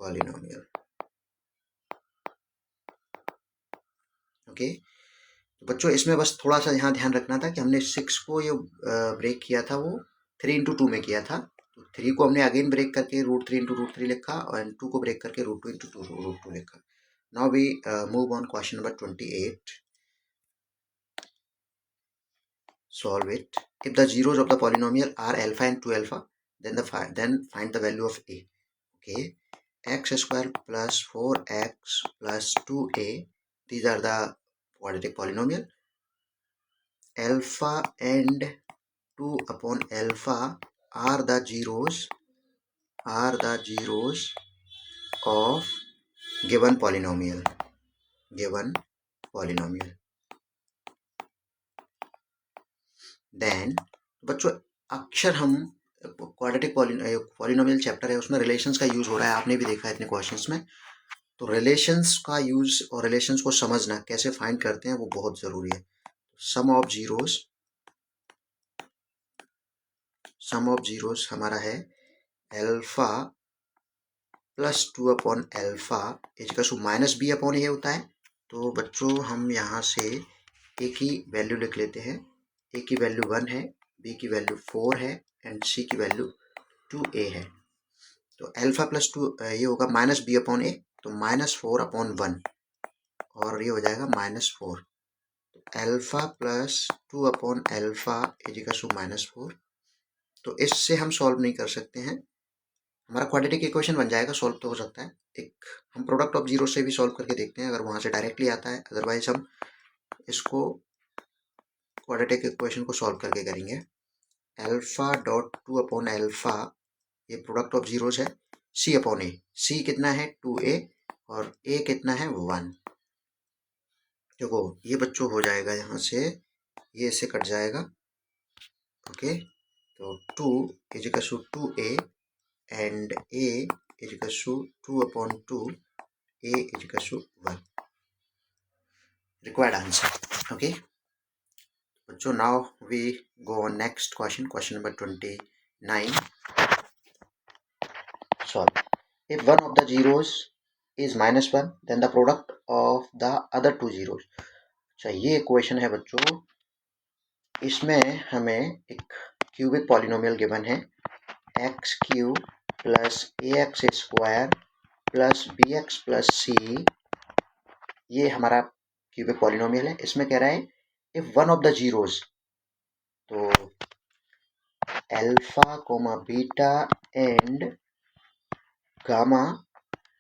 polynomial. Okay, तो बच्चों इसमें बस थोड़ा सा यहाँ ध्यान रखना था कि हमने 6 को ये ब्रेक किया था वो 3 इंटू 2 में किया था, तो 3 को हमने अगेन ब्रेक करके √3 इंटू √3 लिखा, और 2 को ब्रेक करके √2 इंटू √2 लिखा। Now we move on question number 28. Solve it. If the zeros of the polynomial are alpha and 2 alpha, then find the value of a. Okay, x square plus 4x plus 2a, these are the quadratic polynomial. Alpha and 2 upon alpha are the zeros of given polynomial. Then बच्चों अक्षर हम क्वाड्रेटिक पॉलिनोमियल चैप्टर है, उसमें रिलेशंस का यूज हो रहा है, आपने भी देखा है इतने क्वेश्चंस में। तो रिलेशंस का यूज और रिलेशंस को समझना कैसे फाइंड करते हैं वो बहुत जरूरी है। सम ऑफ जीरोस हमारा है alpha plus 2 upon alpha equal to minus B upon a होता है। तो बच्चों हम यहाँ से ए की वैल्यू लिख लेते हैं। ए की वैल्यू 1 है, बी की वैल्यू 4 है एंड सी की वैल्यू 2a है। तो अल्फा प्लस 2 ये होगा माइनस बी अपॉन ए, तो -4 अपॉन 1, और ये हो जाएगा -4। Alpha plus 2 upon alpha equal to -4। तो इससे हम सॉल्व नहीं कर सकते हैं, हमारा क्वाड्रेटिक इक्वेशन बन जाएगा, सॉल्व तो हो सकता है। एक हम प्रोडक्ट ऑफ जीरो से भी सॉल्व करके देखते हैं, अगर वहां से डायरेक्टली आता है, अदरवाइज हम इसको क्वाड्रेटिक इक्वेशन को सॉल्व करके करेंगे। अल्फा डॉट 2 अपॉन अल्फा, ये प्रोडक्ट ऑफ जीरोस है, सी अपॉन ए, सी कितना है 2a और a कितना है 1। देखो ये बच्चों हो जाएगा, यहाँ से ये इससे कट जाएगा। ओके, तो 2 is equal to 2a and a is equal to 2 upon 2, a is equal to 1। Required answer. Okay बच्चों, now we go on next question, question number 29. Solve. If one of the zeros is -1, then the product of the other two zeros. अच्छा, ये इक्वेशन है बच्चों, इसमें हमें एक क्यूबिक पॉलिनोमियल गिवन है x cube plus a x square plus b x plus c, ये हमारा क्यूबिक पॉलिनोमियल है। इसमें कह रहा है if one of the zeros, तो alpha comma beta and gamma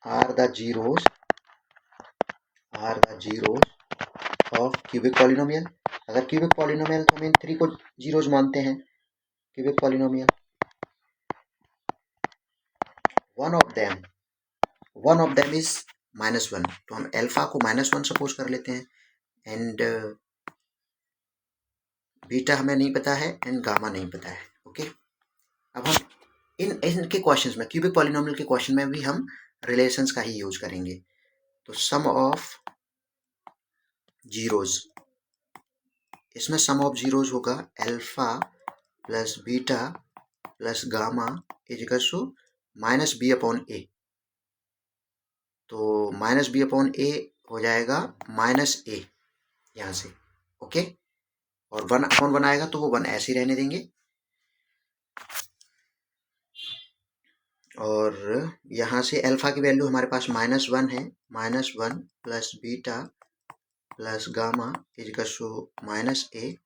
are the zeros of cubic polynomial. अगर क्यूबिक पॉलिनोमियल तो हम इन 3 को जीरोज मानते हैं cubic polynomial. One of them is -1, तो हम अल्फा को -1 सपोज कर लेते हैं, एंड बीटा हमें नहीं पता है एंड गामा नहीं पता है। ओके, अब हम इनके क्वेश्चंस में, क्यूबिक पॉलिनोमियल के क्वेश्चन में भी हम रिलेशंस का ही यूज करेंगे। तो सम ऑफ जीरोज, इसमें सम ऑफ जीरोज होगा alpha plus beta plus gamma is equal to -b/a। तो -b/a हो जाएगा -a यहाँ से। ओके, और 1/1 आएगा तो वो 1 ऐसे ही रहने देंगे। और यहाँ से अल्फा की वैल्यू हमारे पास -1 है, -1 plus beta plus gamma is equal to -a,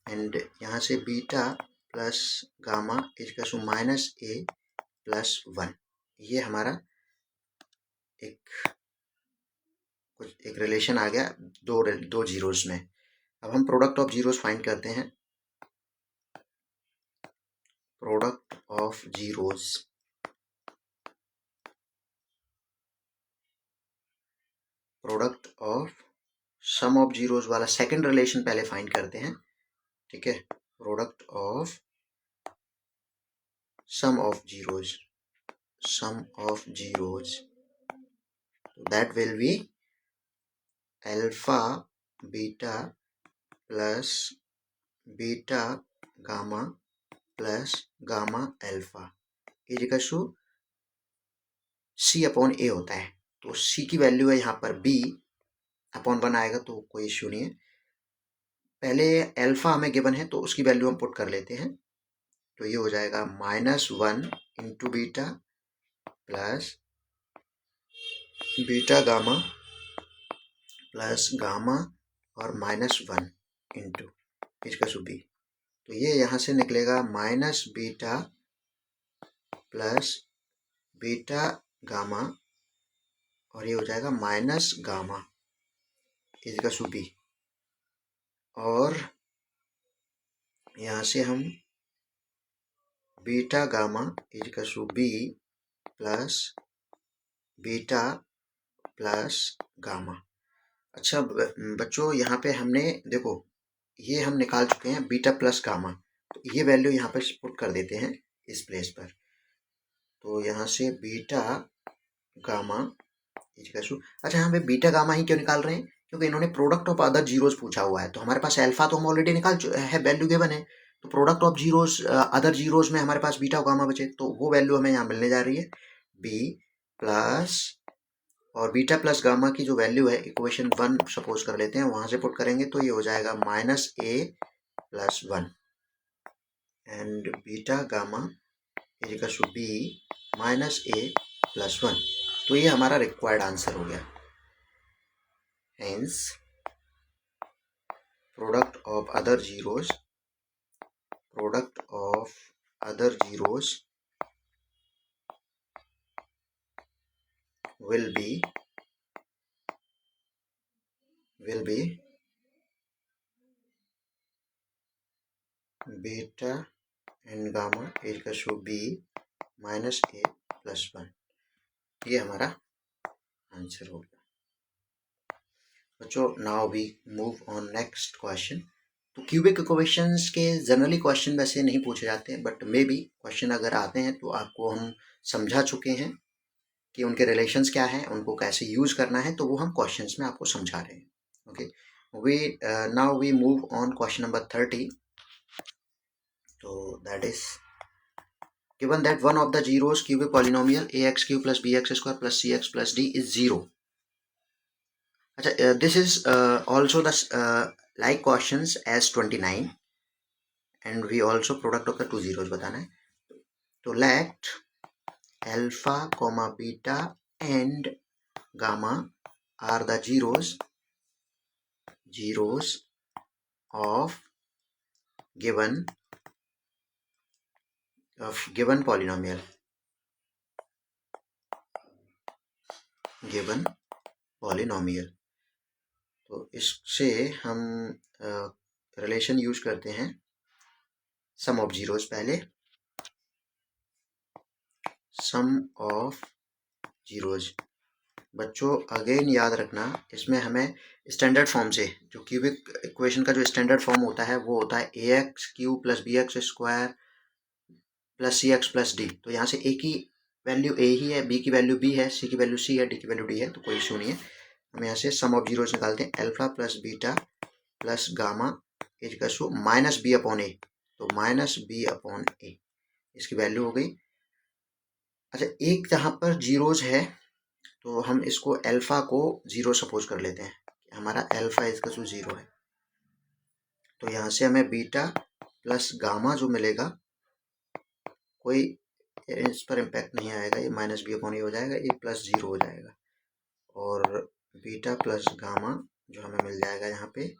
and यहाँ से beta plus gamma is equal to -a plus 1। ये हमारा एक रिलेशन आ गया दो जीरोस में। अब हम प्रोडक्ट ऑफ जीरोस फाइंड करते हैं। Product of zeros, product of sum of zeros वाला सेकंड रिलेशन पहले फाइंड करते हैं। ठीक है, product of sum of zeros, that will be alpha beta plus beta gamma plus gamma alpha is equal to c/a होता है। तो c की वैल्यू है यहाँ पर b/1 आएगा, तो कोई इश्यू नहीं है। पहले अल्फा हमें गिवन है तो उसकी वैल्यू हम पुट कर लेते हैं। तो ये हो जाएगा -1 into beta plus beta gamma plus gamma और -1 इंटू इसका b। तो ये यहाँ से निकलेगा -बीटा प्लस बीटा गामा, और ये हो जाएगा -गामा इसका b। और यहाँ से हम beta gamma is equal to b plus beta plus gamma. अच्छा बच्चों, यहाँ पे हमने देखो ये हम निकाल चुके हैं बीटा प्लस गामा, तो ये वैल्यू यहाँ पर पुट कर देते हैं इस प्लेस पर। तो यहाँ से बीटा गामा इजकल टू, अच्छा यहाँ पे बीटा गामा ही क्यों निकाल रहे हैं, क्योंकि इन्होंने प्रोडक्ट ऑफ अदर जीरोस पूछा हुआ है। तो हमारे पास अल्फा तो हम ऑलरेडी निकाल है, वैल्यू गिवन है। तो product of zeros other zeros में हमारे पास बीटा और गामा बचे, तो वो वैल्यू हमें यहाँ मिलने जा रही है b प्लस, और बीटा प्लस गामा की जो वैल्यू है इक्वेशन 1 सपोज कर लेते हैं, वहां से पुट करेंगे तो ये हो जाएगा -a plus 1 and beta gamma is equal to b -a plus 1। तो ये हमारा रिक्वायर्ड आंसर हो गया। Hence product of other zeros will be beta and gamma is equal to b -a plus 1। ये हमारा आंसर हो गया बच्चों। Now we move on next question. तो क्यूबिक इक्वेशंस के जनरली क्वेश्चन वैसे नहीं पूछे जाते, बट मे बी क्वेश्चन अगर आते हैं तो आपको हम समझा चुके हैं कि उनके रिलेशंस क्या हैं, उनको कैसे यूज करना है, तो वो हम क्वेश्चंस में आपको समझा रहे हैं। Okay, now we move on question number 30। तो that is given that one of the zeros cubic polynomial ax cube plus bx square plus cx plus d is 0। अच्छा, this is also the like questions as 29 and we also product of the two zeros बताना है। तो let alpha comma beta and gamma are the zeros of given polynomial. तो इससे हम रिलेशन यूज करते हैं सम ऑफ जीरोस। पहले सम ऑफ जीरोज बच्चों अगेन याद रखना, इसमें हमें स्टैंडर्ड फॉर्म से, जो क्यूबिक इक्वेशन का जो स्टैंडर्ड फॉर्म होता है वो होता है ax³ plus bx² plus cx plus d। तो यहाँ से a की वैल्यू a ही है, b की वैल्यू b है, c की वैल्यू c है, d की वैल्यू d है, तो कोई इशू नहीं है। हम यहाँ से सम ऑफ जीरोज निकालते हैं, alpha plus beta plus gamma equals to minus B upon a. तो माइनस बी अपॉन ए इसकी वैल्यू हो गई। अच्छा, एक जहाँ पर जीरोज है तो हम इसको अल्फा को जीरो सपोज कर लेते हैं, हमारा अल्फा इक्वल्स टू जीरो है। तो यहाँ से हमें बीटा प्लस गामा जो मिलेगा, कोई इस पर इम्पैक्ट नहीं आएगा, ये माइनस बी अपॉन ए हो जाएगा, ये प्लस जीरो हो जाएगा। और बीटा प्लस गामा जो हमें मिल जाएगा यहाँ पे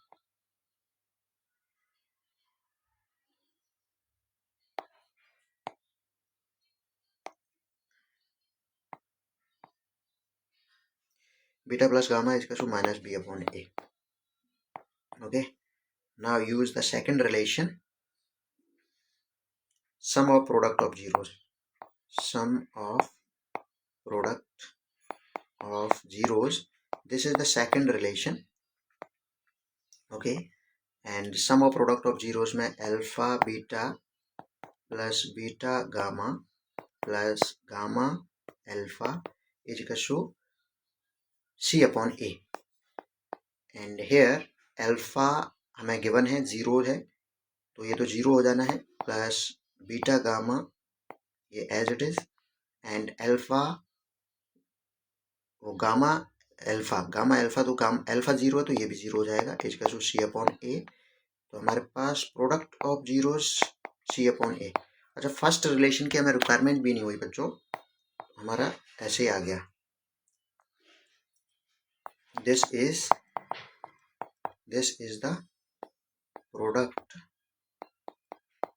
beta plus gamma is equal to minus b upon a. Okay, now use the second relation, sum of product of zeros. Sum of product of zeros, this is the second relation. Okay, and sum of product of zeros में alpha beta plus beta gamma plus gamma alpha is equal to c upon a. and here alpha हमें गिवन है, जीरो है, तो ये तो जीरो हो जाना है, प्लस बीटा गामा ये as it is, and alpha वो गामा अल्फा तो अल्फा जीरो है तो ये भी जीरो हो जाएगा, इज का सी अपॉन ए। तो हमारे पास product of zeros c upon a. अच्छा, फर्स्ट रिलेशन की हमें रिक्वायरमेंट भी नहीं हुई बच्चों, हमारा ऐसे ही आ गया। This is the product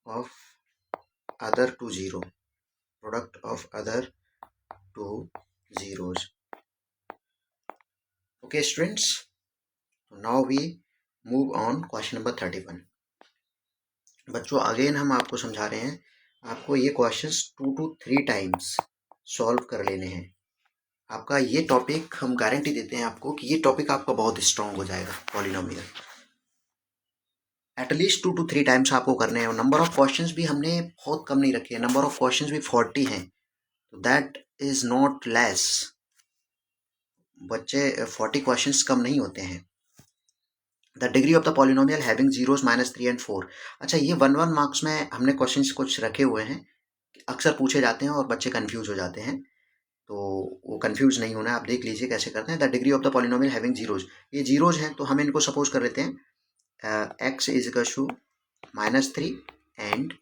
of other two zero, product of other two zeros. Okay students, now we move on question number 31. बच्चों अगेन हम आपको समझा रहे हैं, आपको ये क्वेश्चंस 2 to 3 टाइम्स सॉल्व कर लेने हैं। आपका ये टॉपिक हम गारंटी देते हैं आपको कि ये टॉपिक आपका बहुत स्ट्रांग हो जाएगा पॉलिनोमियल। एटलीस्ट 2 to 3 टाइम्स आपको करने हैं। और नंबर ऑफ क्वेश्चंस भी हमने बहुत कम नहीं रखे हैं, नंबर ऑफ क्वेश्चंस भी 40 हैं, तो दैट इज नॉट लेस। बच्चे 40 क्वेश्चंस कम नहीं होते हैं। The degree of the polynomial having zeros -3 and 4। अच्छा, ये 1 मार्क्स में हमने क्वेश्चंस कुछ रखे हुए हैं, अक्सर पूछे जाते हैं और बच्चे कंफ्यूज हो जाते हैं, तो वो कंफ्यूज नहीं होना है। आप देख लीजिए कैसे करते हैं। The degree of the polynomial having zeros, ये जीरोज हैं तो हम इनको सपोज कर लेते हैं x is equal to -3 and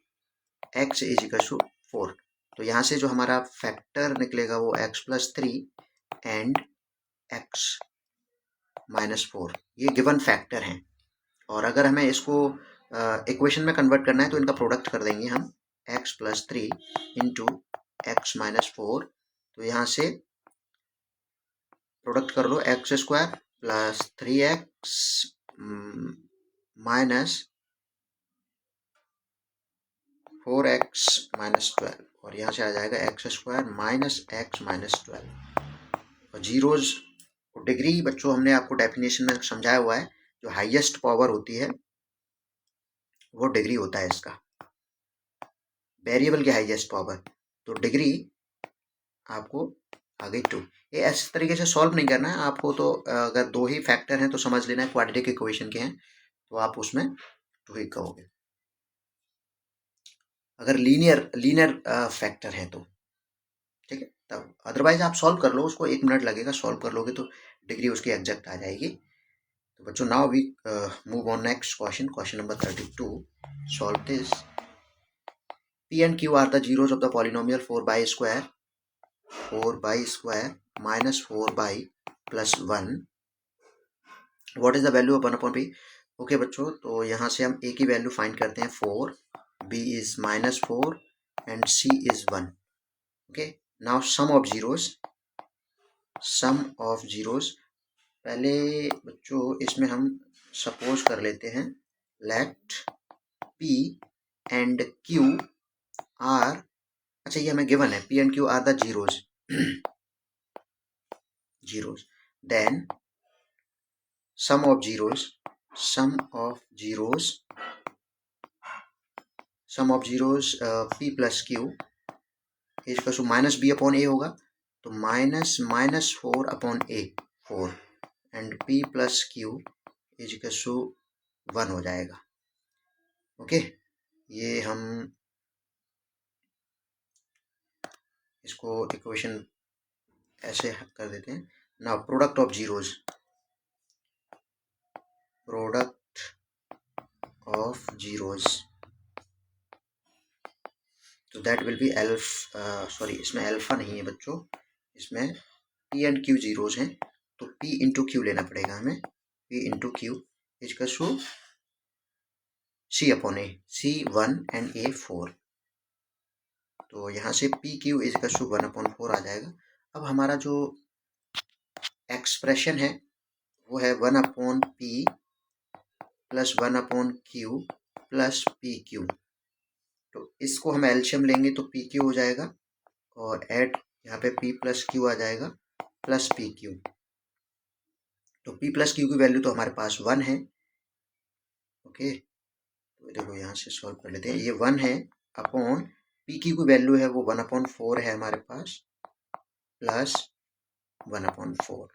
x is equal to 4। तो यहाँ से जो हमारा फैक्टर निकलेगा वो x+3 एंड x -4, ये गिवन फैक्टर हैं। और अगर हमें इसको इक्वेशन में कन्वर्ट करना है तो इनका प्रोडक्ट कर देंगे हम, x+3 इंटू x-4। तो यहाँ से प्रोडक्ट कर लो, x² plus 3x minus 4x -12, और यहाँ से आ जाएगा x² माइनस x -12। और जीरोज डिग्री बच्चों हमने आपको डेफिनेशन में समझाया हुआ है, जो हाईएस्ट पावर होती है वो डिग्री होता है इसका, वेरिएबल की हाईएस्ट पावर। तो डिग्री आपको आ गई 2। ये इस तरीके से सॉल्व नहीं करना है आपको, तो अगर 2 ही फैक्टर हैं तो समझ लेना है क्वाड्रेटिक इक्वेशन के हैं, तो आप उसमें 2 ही कहोगे। अगर लीनियर फैक्टर है तो ठीक है, तब अदरवाइज आप सॉल्व कर लो उसको, 1 मिनट लगेगा, सॉल्व कर लोगे तो डिग्री उसकी एग्जैक्ट आ जाएगी। तो बच्चों now we move on next question, question number 32। Solve this. P and Q are the zeros of the polynomial 4 by square minus 4 by plus 1. What is the value of 1 upon p? Okay बच्चों, तो यहाँ से हम a की वैल्यू फाइंड करते हैं 4, b is -4 and c is 1. Okay, now sum of zeros. पहले बच्चों इसमें हम सपोज कर लेते हैं let p and q are, अच्छा ये हमें गिवन है, p and q are the zeros. Then sum of zeros p plus q is equal to minus B upon a होगा, तो -4 upon a 4 and p plus q is equal to 1 हो जाएगा. ओके, ये हम इसको इक्वेशन ऐसे कर देते हैं. नाउ प्रोडक्ट ऑफ जीरोस, तो दैट विल बी सॉरी इसमें अल्फा नहीं है बच्चों, इसमें p एंड q जीरोस हैं, तो p इंटू क्यू लेना पड़ेगा हमें. p into q is equal to c upon A, c 1 and a 4. तो यहाँ से p q is equal to 1 upon 4 आ जाएगा. अब हमारा जो एक्सप्रेशन है वो है 1 upon p plus 1 upon q plus p q. तो इसको हम एलसीएम लेंगे तो पी क्यू हो जाएगा, और ऐड यहाँ पे पी प्लस क्यू आ जाएगा प्लस पी क्यू. तो पी प्लस क्यू की वैल्यू तो हमारे पास 1 है. ओके, तो देखो यहाँ से सॉल्व कर लेते हैं. ये 1 है अपॉन पी क्यू की वैल्यू है वो 1 अपॉन 4 है हमारे पास, प्लस 1 अपॉन 4.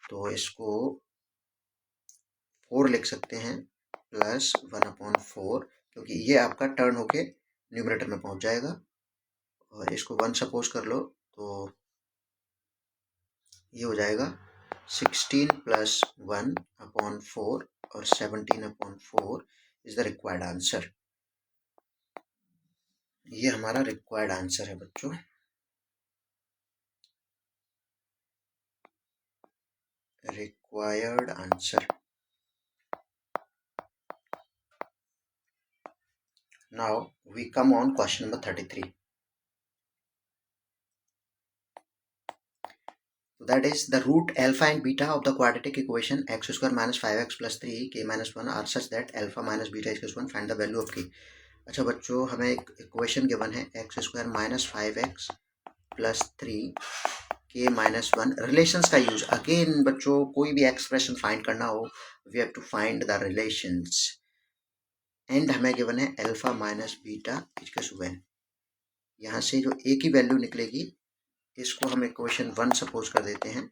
तो इसको 4 लिख सकते हैं प्लस 1 अपॉन 4, क्योंकि ये आपका टर्न होके न्यूमरेटर में पहुंच जाएगा. और इसको 1 सपोज कर लो तो ये हो जाएगा 16 प्लस 1 अपॉन 4 और 17 upon 4 is the required answer. ये हमारा रिक्वायर्ड आंसर है बच्चों. Required answer. Now we come on question number 33. That is the root alpha and beta of the quadratic equation x square minus 5x plus 3k minus 1 are such that alpha minus beta is equal to 1. Find the value of k. अच्छा बच्चों, हमें एक इक्वेशन गिवन है x square minus 5x plus 3k minus 1. Relations का यूज, अगेन बच्चों कोई भी एक्सप्रेशन फाइंड करना हो we have to find the relations. And हमें गिवन है alpha minus beta equal to 1. यहाँ से जो a की वैल्यू निकलेगी इसको हम इक्वेशन 1 सपोज कर देते हैं.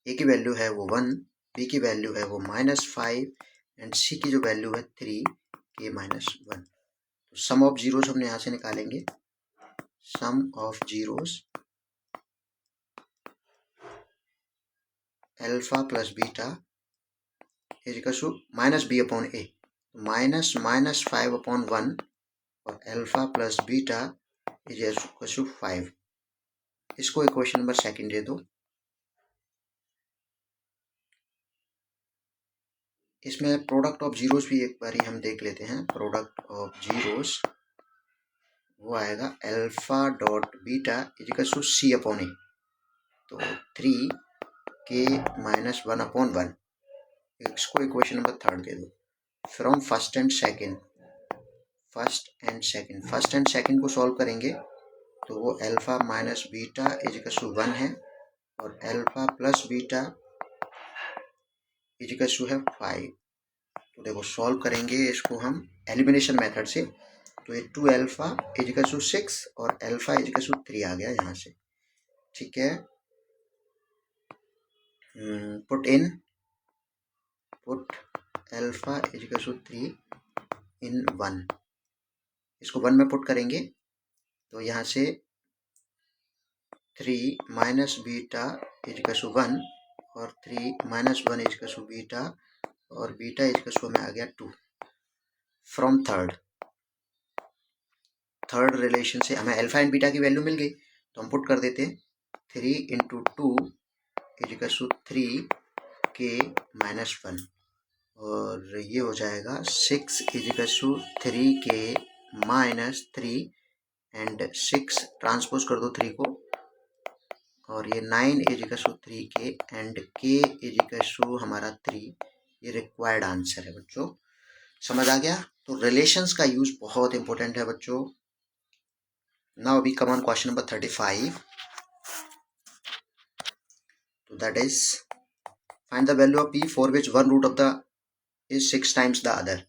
a की वैल्यू है वो 1, b की वैल्यू है वो -5 एंड c की जो वैल्यू है 3k माइनस 1. तो सम ऑफ जीरोस हमने यहाँ से निकालेंगे. Sum of zeros alpha plus beta is equal to minus B upon a, -5 upon 1 और alpha plus beta is equal to 5. इसको इक्वेशन नंबर सेकंड दे दो. इसमें प्रोडक्ट ऑफ जीरोस भी एक बारी हम देख लेते हैं. प्रोडक्ट ऑफ जीरोस वो आएगा alpha dot beta is equal to C upon a, तो 3k माइनस 1 अपॉन 1. इसको इक्वेशन नंबर थर्ड दे दो. फ्रॉम फर्स्ट एंड सेकंड को सॉल्व करेंगे तो वो alpha minus beta is equal to 1 है और alpha plus beta is equal to है 5. तो देखो सॉल्व करेंगे इसको हम एलिमिनेशन मेथड से, तो ये 2 अल्फा इजिकल टू 6 और अल्फा इजिकल टू 3 आ गया यहाँ से. ठीक है, पुट अल्फा इजिकल टू 3 इन 1. इसको 1 में पुट करेंगे तो यहाँ से 3 माइनस बीटा इजिकल टू 1 और 3 माइनस 1 इजिकल टू बीटा और बीटा इजिकल टू में आ गया 2. फ्रॉम थर्ड रिलेशन से हमें अल्फा एंड बीटा की वैल्यू मिल गई, तो हम पुट कर देते 3 into 2 is equal to 3k-1, और ये हो जाएगा 6 is equal to 3k-3 and 6 transpose कर दो 3 को, और ये 9 is equal to 3k and k is equal to हमारा 3। ये रिक्वायर्ड आंसर है बच्चों, समझ आ गया। तो रिलेशंस का यूज बहुत इंपॉर्टेंट है बच्चों। Now we come on question number 35, तो that is find the value of p for which one root of the is 6 times the other.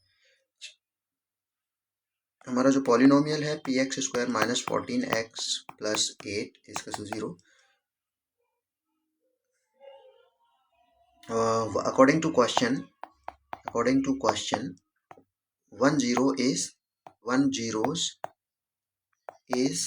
हमारा जो पॉलिनोमियल है px² माइनस 14x प्लस 8 इसका 0, according to question 1 zeros is